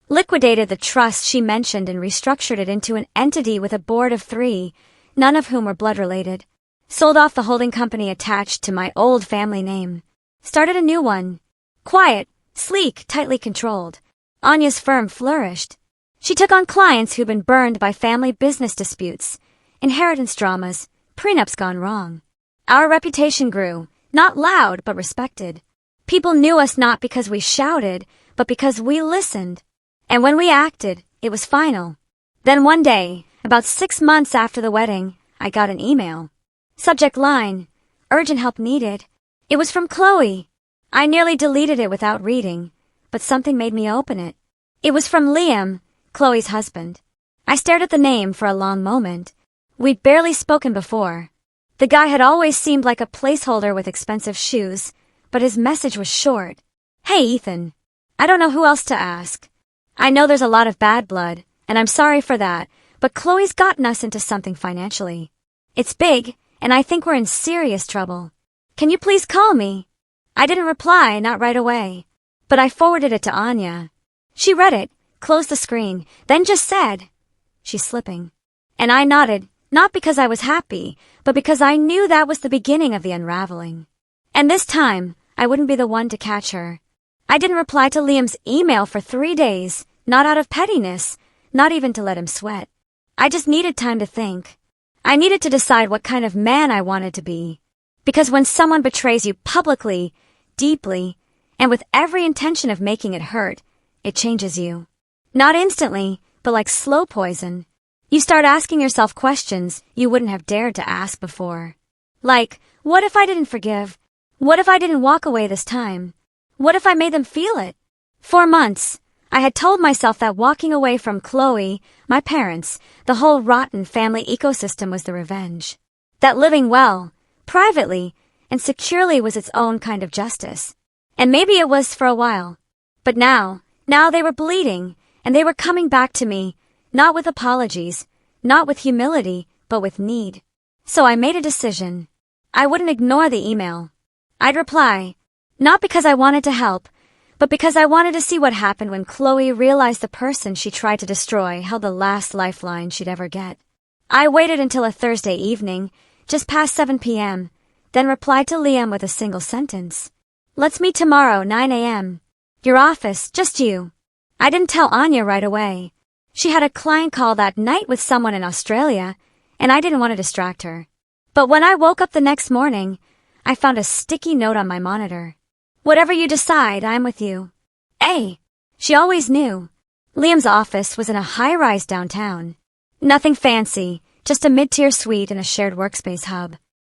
Liquidated the trust she mentioned and restructured it into an entity with a board of 3, none of whom were blood-related. Sold off the holding company attached to my old family name. Started a new one. Quiet, sleek, tightly controlled. Anya's firm flourished. She took on clients who'd been burned by family business disputes, inheritance dramas, prenups gone wrong. Our reputation grew, not loud but respected. People knew us not because we shouted, but because we listened. And when we acted, it was final. Then one day, about 6 months after the wedding, I got an email. Subject line, urgent help needed. It was from Chloe. I nearly deleted it without reading, but something made me open it. It was from Liam, Chloe's husband. I stared at the name for a long moment. We'd barely spoken before. The guy had always seemed like a placeholder with expensive shoes, but his message was short. Hey, Ethan. I don't know who else to ask. I know there's a lot of bad blood, and I'm sorry for that, but Chloe's gotten us into something financially. It's big, and I think we're in serious trouble. Can you please call me? I didn't reply, not right away, but I forwarded it to Anya. She read it, closed the screen, then just said, "She's slipping." And I nodded, not because I was happy, but because I knew that was the beginning of the unraveling. And this time, I wouldn't be the one to catch her. I didn't reply to Liam's email for 3 days, not out of pettiness, not even to let him sweat. I just needed time to think. I needed to decide what kind of man I wanted to be. Because when someone betrays you publicly, deeply, and with every intention of making it hurt, it changes you. Not instantly, but like slow poison. You start asking yourself questions you wouldn't have dared to ask before. Like, what if I didn't forgive? What if I didn't walk away this time? What if I made them feel it? For months, I had told myself that walking away from Chloe, my parents, the whole rotten family ecosystem was the revenge. That living well, privately, and securely was its own kind of justice. And maybe it was for a while. But now they were bleeding, and they were coming back to me, not with apologies, not with humility, but with need. So I made a decision. I wouldn't ignore the email. I'd reply, not because I wanted to help, but because I wanted to see what happened when Chloe realized the person she tried to destroy held the last lifeline she'd ever get. I waited until a Thursday evening, just past 7 p.m., then replied to Liam with a single sentence. "Let's meet tomorrow, 9 a.m. Your office, just you." I didn't tell Anya right away. She had a client call that night with someone in Australia, and I didn't want to distract her. But when I woke up the next morning, I found a sticky note on my monitor. "Whatever you decide, I'm with you." Hey, she always knew. Liam's office was in a high-rise downtown. Nothing fancy, just a mid-tier suite and a shared workspace hub.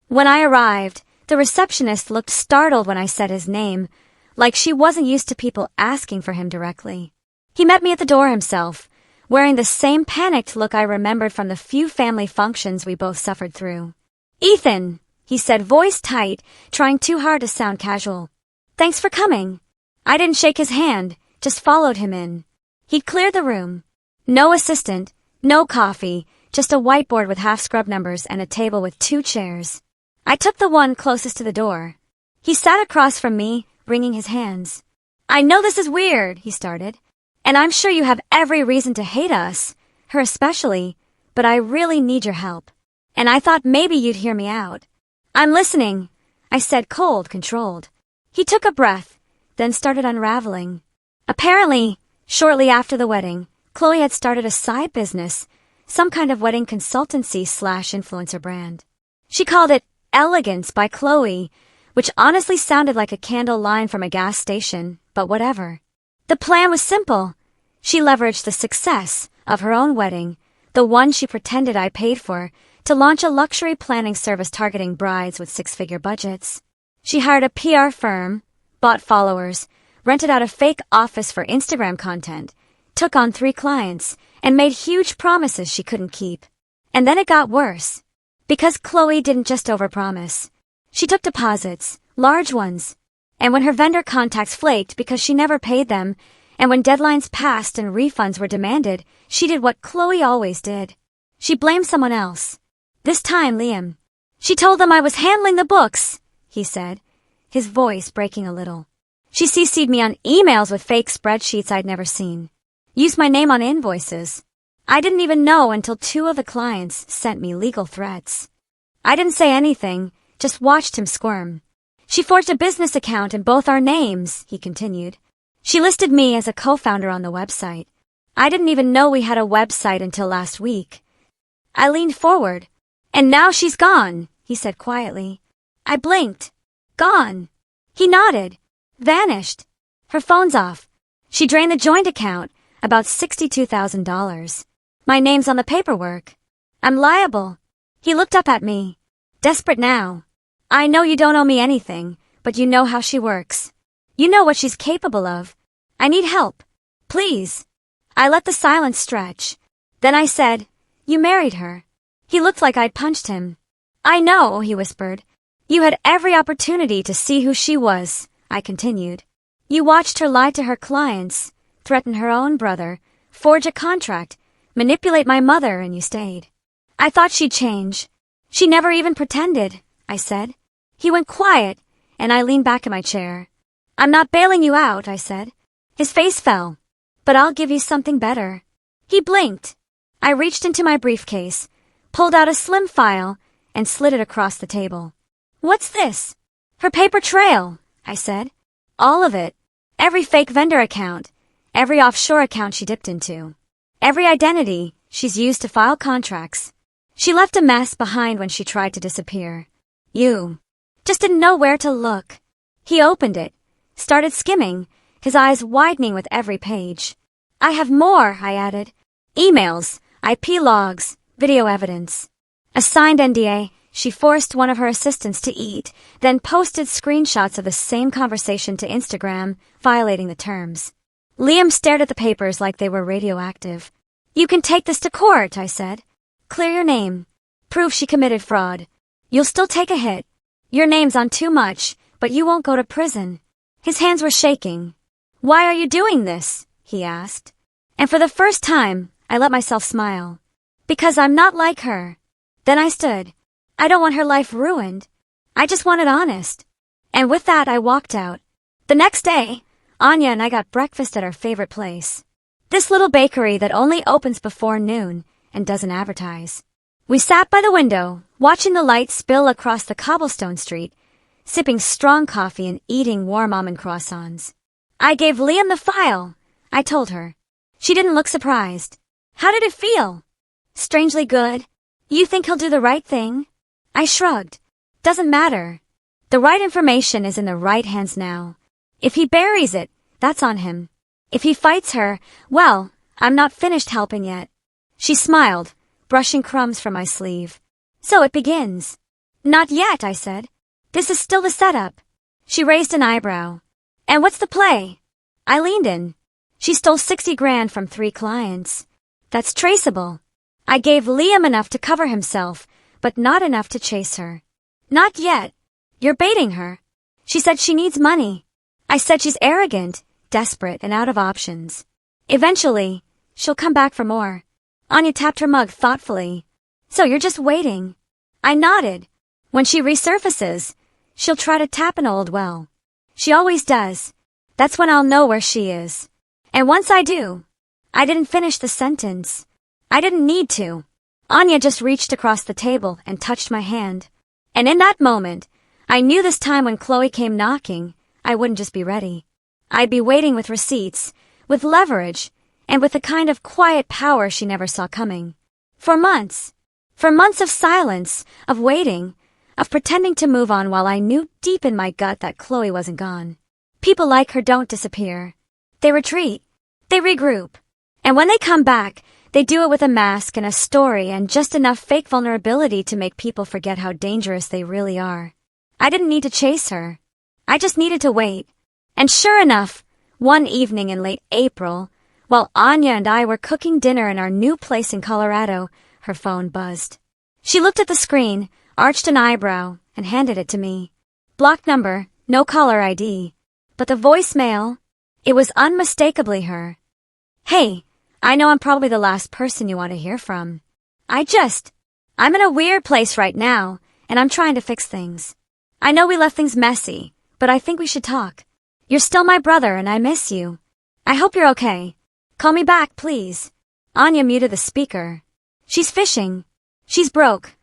When I arrived, the receptionist looked startled when I said his name, like she wasn't used to people asking for him directly. He met me at the door himself, wearing the same panicked look I remembered from the few family functions we both suffered through. "Ethan," he said, voice tight, trying too hard to sound casual. "Thanks for coming." I didn't shake his hand, just followed him in. He'd cleared the room. No assistant, no coffee, just a whiteboard with half-scrubbed numbers and a table with 2 chairs. I took the one closest to the door. He sat across from me, wringing his hands. "I know this is weird," he started, "and I'm sure you have every reason to hate us, her especially, but I really need your help. And I thought maybe you'd hear me out." "I'm listening," I said, cold, controlled. He took a breath, then started unraveling. Apparently, shortly after the wedding, Chloe had started a side business, some kind of wedding consultancy/influencer brand. She called it Elegance by Chloe, which honestly sounded like a candle line from a gas station, but whatever. The plan was simple. She leveraged the success of her own wedding, the one she pretended I paid for, to launch a luxury planning service targeting brides with 6-figure budgets. She hired a PR firm, bought followers, rented out a fake office for Instagram content, took on 3 clients, and made huge promises she couldn't keep. And then it got worse. Because Chloe didn't just overpromise. She took deposits, large ones. And when her vendor contacts flaked because she never paid them, and when deadlines passed and refunds were demanded, she did what Chloe always did. She blamed someone else. This time, Liam. "She told them I was handling the books," he said, his voice breaking a little. "She CC'd me on emails with fake spreadsheets I'd never seen. Used my name on invoices. I didn't even know until 2 of the clients sent me legal threats. I didn't say anything, just watched him squirm. She forged a business account in both our names," he continued. "She listed me as a co-founder on the website. I didn't even know we had a website until last week." I leaned forward. "And now she's gone," he said quietly. I blinked. "Gone." He nodded. "Vanished. Her phone's off. She drained the joint account. About $62,000. My name's on the paperwork. I'm liable. He looked up at me. Desperate now. I know you don't owe me anything, but you know how she works. You know what she's capable of. I need help. Please. I let the silence stretch. Then I said, You married her. He looked like I'd punched him. I know, he whispered. You had every opportunity to see who she was, I continued. You watched her lie to her clients, threaten her own brother, forge a contract, manipulate my mother, and you stayed. I thought she'd change. She never even pretended, I said. He went quiet, and I leaned back in my chair. I'm not bailing you out, I said. His face fell. But I'll give you something better. He blinked. I reached into my briefcase, pulled out a slim file, and slid it across the table. What's this? Her paper trail, I said. All of it. Every fake vendor account. Every offshore account she dipped into. Every identity she's used to file contracts. She left a mess behind when she tried to disappear. You just didn't know where to look. He opened it, started skimming, his eyes widening with every page. I have more, I added. Emails, IP logs, video evidence. A signed NDA, she forced one of her assistants to eat, then posted screenshots of the same conversation to Instagram, violating the terms. Liam stared at the papers like they were radioactive. You can take this to court, I said. Clear your name. Prove she committed fraud. You'll still take a hit. Your name's on too much, but you won't go to prison. His hands were shaking. Why are you doing this? He asked. And for the first time, I let myself smile. Because I'm not like her. Then I stood. I don't want her life ruined. I just want it honest. And with that, I walked out. The next day, Anya and I got breakfast at our favorite place. This little bakery that only opens before noon and doesn't advertise. We sat by the window, watching the light spill across the cobblestone street, sipping strong coffee and eating warm almond croissants. I gave Liam the file, I told her. She didn't look surprised. How did it feel? Strangely good. You think he'll do the right thing? I shrugged. Doesn't matter. The right information is in the right hands now. If he buries it, that's on him. If he fights her, well, I'm not finished helping yet. She smiled, brushing crumbs from my sleeve. So it begins. Not yet, I said. This is still the setup. She raised an eyebrow. And what's the play? I leaned in. She stole 60 grand from 3 clients. That's traceable. I gave Liam enough to cover himself, but not enough to chase her. Not yet. You're baiting her. She said she needs money. I said she's arrogant, desperate, and out of options. Eventually, she'll come back for more. Anya tapped her mug thoughtfully. So you're just waiting. I nodded. When she resurfaces, she'll try to tap an old well. She always does. That's when I'll know where she is. And once I do, I didn't finish the sentence. I didn't need to. Anya just reached across the table and touched my hand. And in that moment, I knew this time when Chloe came knocking, I wouldn't just be ready. I'd be waiting with receipts, with leverage, and with the kind of quiet power she never saw coming. For months of silence, of waiting, of pretending to move on while I knew deep in my gut that Chloe wasn't gone. People like her don't disappear. They retreat. They regroup. And when they come back, they do it with a mask and a story and just enough fake vulnerability to make people forget how dangerous they really are. I didn't need to chase her. I just needed to wait. And sure enough, one evening in late April, while Anya and I were cooking dinner in our new place in Colorado, her phone buzzed. She looked at the screen, arched an eyebrow, and handed it to me. Blocked number, no caller ID. But the voicemail, it was unmistakably her. Hey, I know I'm probably the last person you want to hear from. I'm in a weird place right now, and I'm trying to fix things. I know we left things messy, but I think we should talk. You're still my brother and I miss you. I hope you're okay. Call me back, please. Anya muted the speaker. She's fishing. She's broke,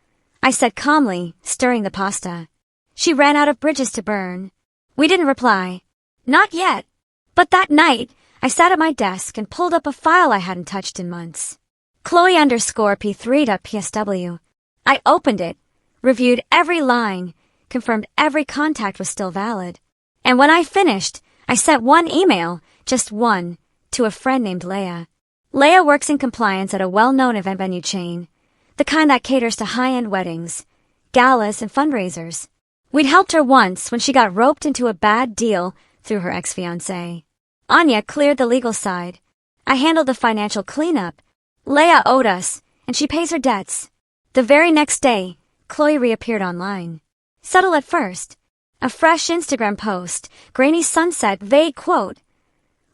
I said calmly, stirring the pasta. She ran out of bridges to burn. We didn't reply. Not yet. But that night, I sat at my desk and pulled up a file I hadn't touched in months. Chloe_P3.psw. I opened it, reviewed every line, confirmed every contact was still valid. And when I finished, I sent one email, just one, to a friend named Leia. Leia works in compliance at a well-known event venue chain, the kind that caters to high-end weddings, galas, and fundraisers. We'd helped her once when she got roped into a bad deal through her ex-fiancé. Anya cleared the legal side. I handled the financial cleanup. Leia owed us, and she pays her debts. The very next day, Chloe reappeared online. Subtle at first. A fresh Instagram post, grainy sunset, vague quote.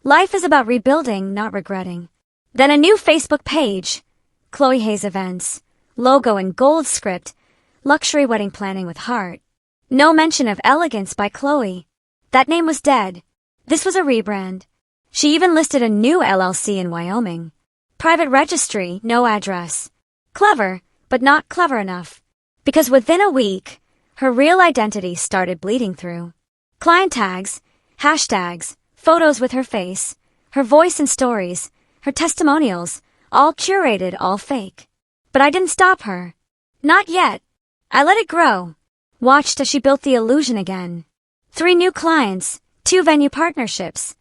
Life is about rebuilding, not regretting. Then a new Facebook page. Chloe Hayes Events. Logo in gold script. Luxury wedding planning with heart. No mention of Elegance by Chloe. That name was dead. This was a rebrand. She even listed a new LLC in Wyoming. Private registry, no address. Clever, but not clever enough. Because within a week, her real identity started bleeding through. Client tags, hashtags, photos with her face, her voice and stories, her testimonials, all curated, all fake. But I didn't stop her. Not yet. I let it grow. Watched as she built the illusion again. 3 new clients, 2 venue partnerships,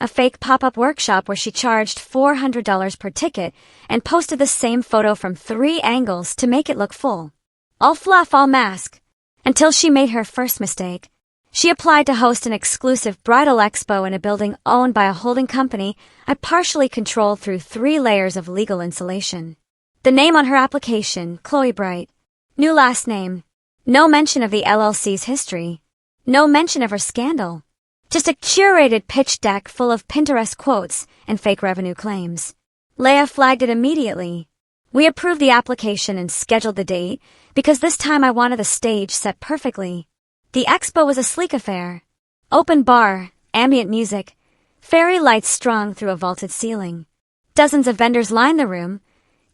a fake pop-up workshop where she charged $400 per ticket and posted the same photo from 3 angles to make it look full. All fluff, all mask. Until she made her first mistake. She applied to host an exclusive bridal expo in a building owned by a holding company I partially controlled through 3 layers of legal insulation. The name on her application, Chloe Bright. New last name. No mention of the LLC's history. No mention of her scandal. Just a curated pitch deck full of Pinterest quotes and fake revenue claims. Leia flagged it immediately. We approved the application and scheduled the date because this time I wanted the stage set perfectly. The expo was a sleek affair. Open bar, ambient music, fairy lights strung through a vaulted ceiling. Dozens of vendors lined the room,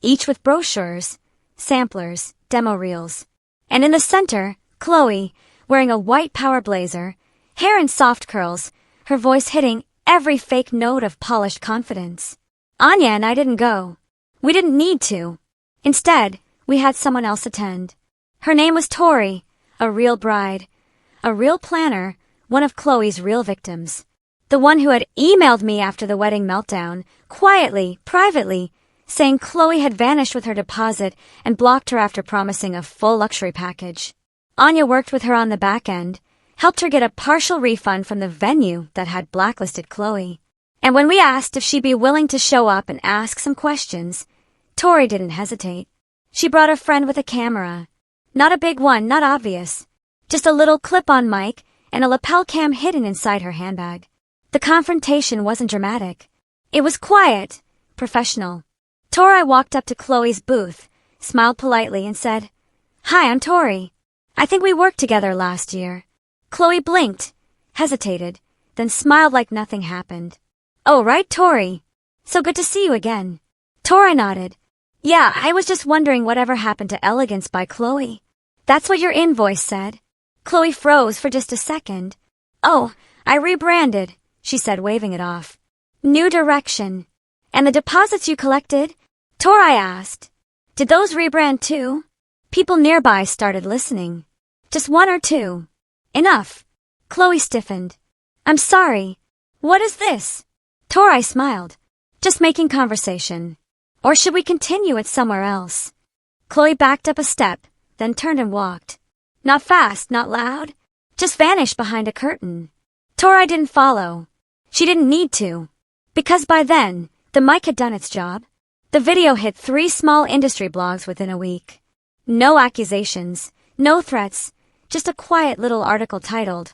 each with brochures, samplers, demo reels. And in the center, Chloe, wearing a white power blazer, hair in soft curls, her voice hitting every fake note of polished confidence. Anya and I didn't go. We didn't need to. Instead, we had someone else attend. Her name was Tori, a real bride, a real planner, one of Chloe's real victims. The one who had emailed me after the wedding meltdown, quietly, privately, saying Chloe had vanished with her deposit and blocked her after promising a full luxury package. Anya worked with her on the back end, helped her get a partial refund from the venue that had blacklisted Chloe. And when we asked if she'd be willing to show up and ask some questions, Tori didn't hesitate. She brought a friend with a camera. Not a big one, not obvious. Just a little clip-on mic and a lapel cam hidden inside her handbag. The confrontation wasn't dramatic. It was quiet, professional. Tori walked up to Chloe's booth, smiled politely and said, "Hi, I'm Tori. I think we worked together last year." Chloe blinked, hesitated, then smiled like nothing happened. "Oh, right, Tori. So good to see you again." Tori nodded. "Yeah, I was just wondering whatever happened to Elegance by Chloe. That's what your invoice said." Chloe froze for just a second. "Oh, I rebranded," she said, waving it off. "New direction. And the deposits you collected?" Tori asked. "Did those rebrand too?" People nearby started listening. "Just 1 or 2. Enough." Chloe stiffened. "I'm sorry. What is this?" Tori smiled. "Just making conversation. Or should we continue it somewhere else?" Chloe backed up a step, then turned and walked. Not fast, not loud. Just vanished behind a curtain. Tori didn't follow. She didn't need to. Because by then, the mic had done its job. The video hit 3 small industry blogs within a week. No accusations, no threats, just a quiet little article titled,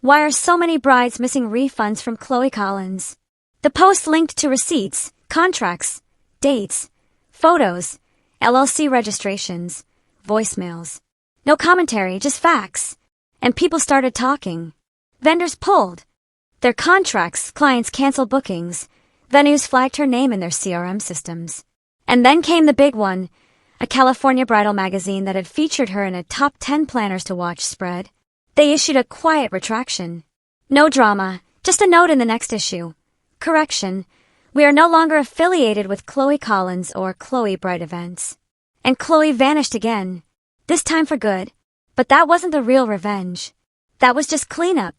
"Why Are So Many Brides Missing Refunds from Chloe Collins?" The post linked to receipts, contracts, dates, photos, LLC registrations, voicemails. No commentary, just facts. And people started talking. Vendors pulled. Their contracts, clients canceled bookings. Venues flagged her name in their CRM systems. And then came the big one, a California bridal magazine that had featured her in a top 10 planners to watch spread. They issued a quiet retraction. No drama, just a note in the next issue. Correction, we are no longer affiliated with Chloe Collins or Chloe Bright Events. And Chloe vanished again. This time for good. But that wasn't the real revenge. That was just cleanup.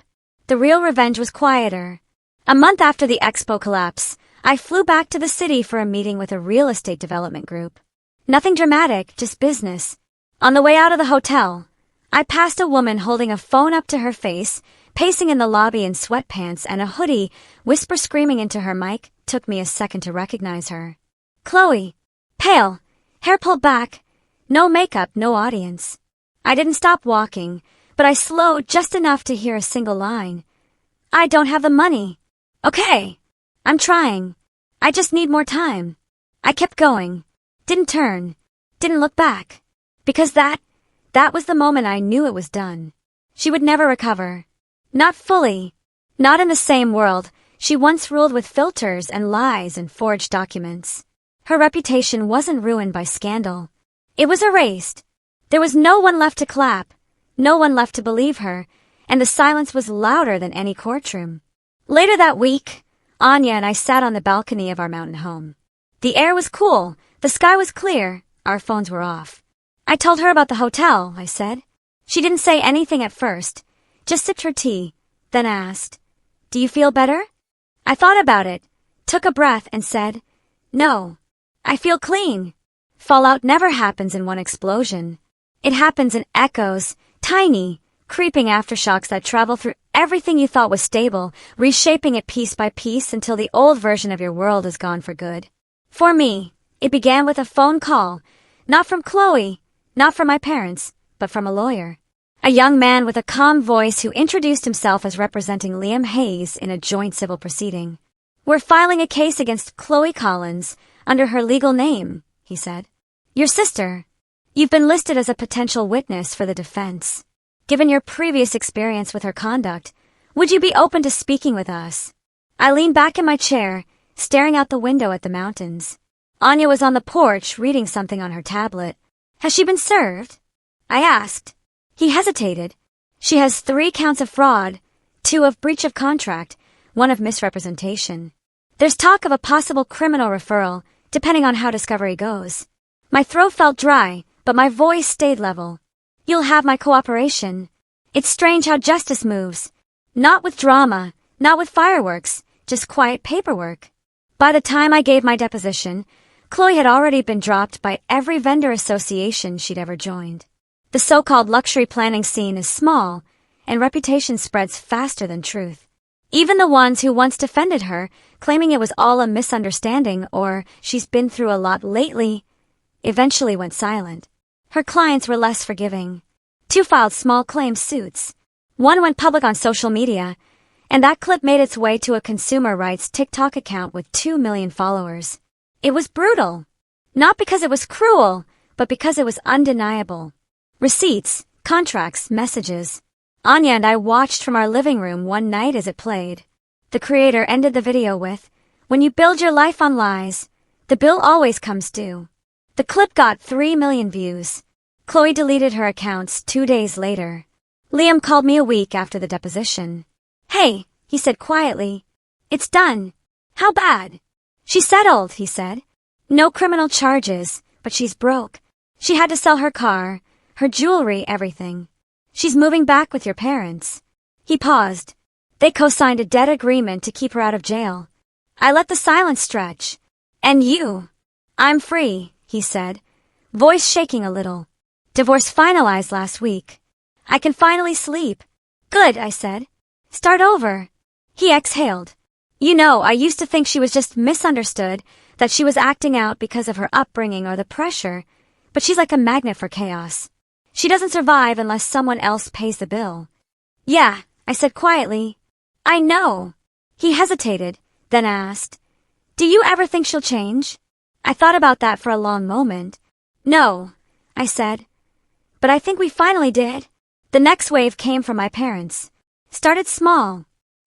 The real revenge was quieter. A month after the expo collapse, I flew back to the city for a meeting with a real estate development group. Nothing dramatic, just business. On the way out of the hotel, I passed a woman holding a phone up to her face, pacing in the lobby in sweatpants and a hoodie, whisper screaming into her mic. Took me a second to recognize her. Chloe. Pale, hair pulled back, no makeup, no audience. I didn't stop walking, but I slowed just enough to hear a single line. I don't have the money. Okay. I'm trying. I just need more time. I kept going. Didn't turn. Didn't look back. Because that was the moment I knew it was done. She would never recover. Not fully. Not in the same world she once ruled with filters and lies and forged documents. Her reputation wasn't ruined by scandal. It was erased. There was no one left to clap, no one left to believe her, and the silence was louder than any courtroom. Later that week, Anya and I sat on the balcony of our mountain home. The air was cool, the sky was clear, our phones were off. I told her about the hotel, I said. She didn't say anything at first, just sipped her tea, then asked, "Do you feel better?" I thought about it, took a breath and said, "No. I feel clean." Fallout never happens in one explosion. It happens in echoes, tiny, creeping aftershocks that travel through everything you thought was stable, reshaping it piece by piece until the old version of your world is gone for good. For me, it began with a phone call, not from Chloe, not from my parents, but from a lawyer. A young man with a calm voice who introduced himself as representing Liam Hayes in a joint civil proceeding. "We're filing a case against Chloe Collins under her legal name," he said. "Your sister. You've been listed as a potential witness for the defense. Given your previous experience with her conduct, would you be open to speaking with us?" I leaned back in my chair, staring out the window at the mountains. Anya was on the porch reading something on her tablet. "Has she been served?" I asked. He hesitated. "She has 3 counts of fraud, 2 of breach of contract, 1 of misrepresentation. There's talk of a possible criminal referral, depending on how discovery goes." My throat felt dry, but my voice stayed level. "You'll have my cooperation. It's strange how justice moves. Not with drama, not with fireworks, just quiet paperwork." By the time I gave my deposition, Chloe had already been dropped by every vendor association she'd ever joined. The so-called luxury planning scene is small, and reputation spreads faster than truth. Even the ones who once defended her, claiming it was all a misunderstanding or "she's been through a lot lately," eventually went silent. Her clients were less forgiving. 2 filed small claim suits. 1 went public on social media, and that clip made its way to a consumer rights TikTok account with 2 million followers. It was brutal. Not because it was cruel, but because it was undeniable. Receipts, contracts, messages. Anya and I watched from our living room one night as it played. The creator ended the video with, "When you build your life on lies, the bill always comes due." The clip got 3 million views. Chloe deleted her accounts 2 days later. Liam called me a week after the deposition. "Hey," he said quietly. "It's done." "How bad?" "She settled," he said. "No criminal charges, but she's broke. She had to sell her car, her jewelry, everything. She's moving back with your parents." He paused. "They co-signed a debt agreement to keep her out of jail." I let the silence stretch. "And you?" "I'm free," he said, voice shaking a little. "Divorce finalized last week. I can finally sleep." "Good," I said. "Start over." He exhaled. "You know, I used to think she was just misunderstood, that she was acting out because of her upbringing or the pressure, but she's like a magnet for chaos. She doesn't survive unless someone else pays the bill." "Yeah," I said quietly. "I know." He hesitated, then asked, "Do you ever think she'll change?" I thought about that for a long moment. "No," I said. "But I think we finally did." The next wave came from my parents. Started small.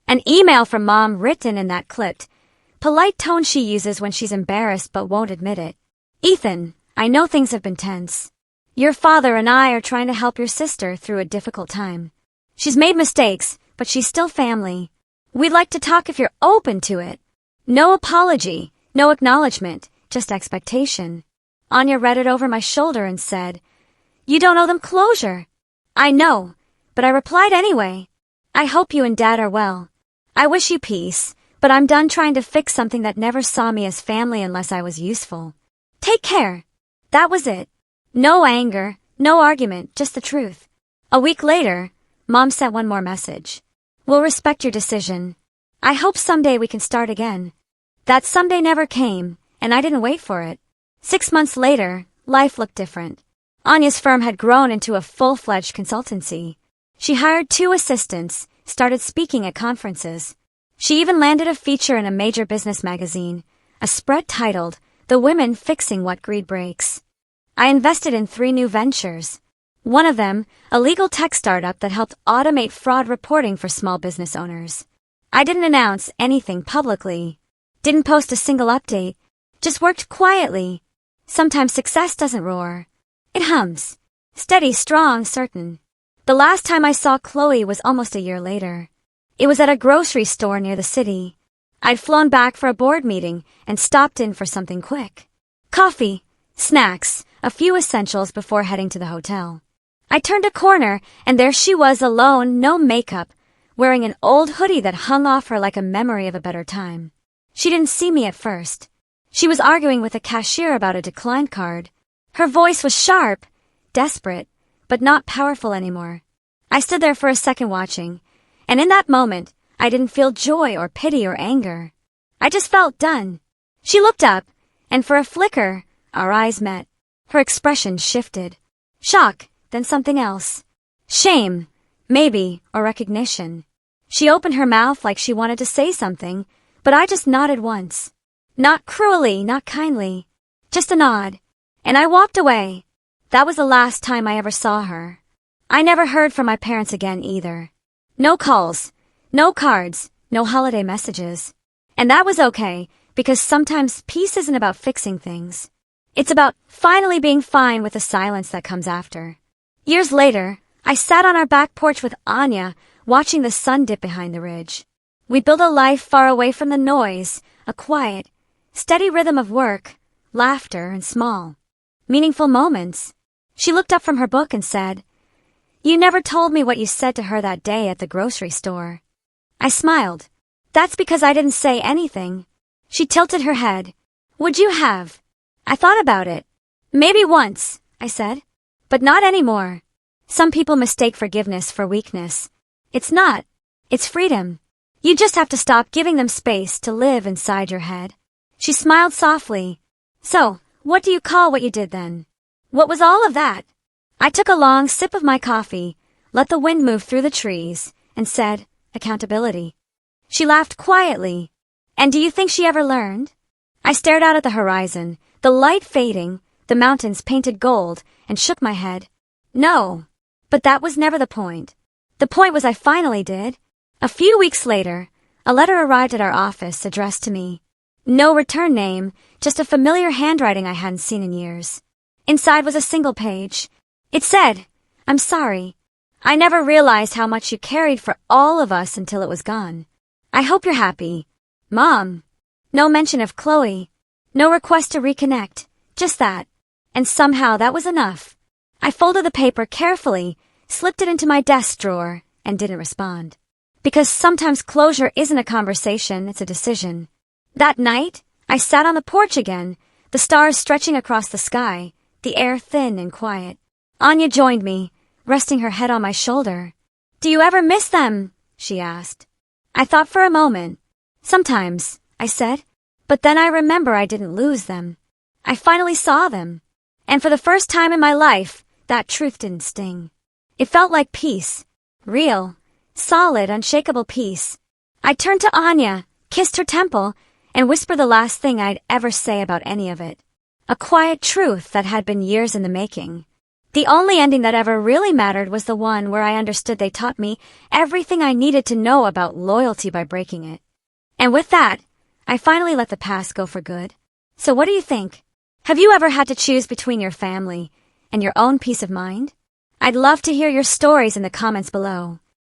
An email from Mom written in that clipped, polite tone she uses when she's embarrassed but won't admit it. "Ethan, I know things have been tense. Your father and I are trying to help your sister through a difficult time. She's made mistakes, but she's still family. We'd like to talk if you're open to it. No apology, no acknowledgement, just expectation." Anya read it over my shoulder and said, "You don't owe them closure." "I know, but I replied anyway. I hope you and Dad are well. I wish you peace, but I'm done trying to fix something that never saw me as family unless I was useful. Take care. That was it. No anger, no argument, just the truth. A week later, Mom sent one more message. We'll respect your decision. I hope someday we can start again. That someday never came, and I didn't wait for it. 6 months later, life looked different. Anya's firm had grown into a full-fledged consultancy. She hired 2 assistants, started speaking at conferences. She even landed a feature in a major business magazine, a spread titled, "The Women Fixing What Greed Breaks." I invested in 3 new ventures. One of them, a legal tech startup that helped automate fraud reporting for small business owners. I didn't announce anything publicly. Didn't post a single update. Just worked quietly. Sometimes success doesn't roar. It hums. Steady, strong, certain. The last time I saw Chloe was almost a year later. It was at a grocery store near the city. I'd flown back for a board meeting and stopped in for something quick. Coffee, snacks, a few essentials before heading to the hotel. I turned a corner and there she was alone, no makeup, wearing an old hoodie that hung off her like a memory of a better time. She didn't see me at first. She was arguing with a cashier about a declined card. Her voice was sharp, desperate, but not powerful anymore. I stood there for a second watching, and in that moment, I didn't feel joy or pity or anger. I just felt done. She looked up, and for a flicker, our eyes met. Her expression shifted. Shock, then something else. Shame, maybe, or recognition. She opened her mouth like she wanted to say something, but I just nodded once. Not cruelly, not kindly. Just a nod. And I walked away. That was the last time I ever saw her. I never heard from my parents again either. No calls, no cards, no holiday messages. And that was okay, because sometimes peace isn't about fixing things. It's about finally being fine with the silence that comes after. Years later, I sat on our back porch with Anya, watching the sun dip behind the ridge. We built a life far away from the noise, a quiet, steady rhythm of work, laughter, and small, meaningful moments. She looked up from her book and said, "You never told me what you said to her that day at the grocery store." I smiled. "That's because I didn't say anything." She tilted her head. "Would you have?" I thought about it. "Maybe once," I said. "But not anymore." Some people mistake forgiveness for weakness. It's not. It's freedom. You just have to stop giving them space to live inside your head. She smiled softly. "So, what do you call what you did then? What was all of that?" I took a long sip of my coffee, let the wind move through the trees, and said, "Accountability." She laughed quietly. "And do you think she ever learned?" I stared out at the horizon, the light fading, the mountains painted gold, and shook my head. No. But that was never the point. The point was I finally did. A few weeks later, a letter arrived at our office addressed to me. No return name, just a familiar handwriting I hadn't seen in years. Inside was a single page. It said, "I'm sorry. I never realized how much you carried for all of us until it was gone. I hope you're happy. Mom." No mention of Chloe. No request to reconnect. Just that. And somehow that was enough. I folded the paper carefully, slipped it into my desk drawer, and didn't respond. Because sometimes closure isn't a conversation, it's a decision. That night, I sat on the porch again, the stars stretching across the sky, the air thin and quiet. Anya joined me, resting her head on my shoulder. "Do you ever miss them?" she asked. I thought for a moment. "Sometimes," I said, "but then I remember I didn't lose them. I finally saw them. And for the first time in my life, that truth didn't sting. It felt like peace. Real, solid, unshakable peace. I turned to Anya, kissed her temple, and whispered the last thing I'd ever say about any of it. A quiet truth that had been years in the making. The only ending that ever really mattered was the one where I understood they taught me everything I needed to know about loyalty by breaking it. And with that, I finally let the past go for good. So what do you think? Have you ever had to choose between your family and your own peace of mind? I'd love to hear your stories in the comments below.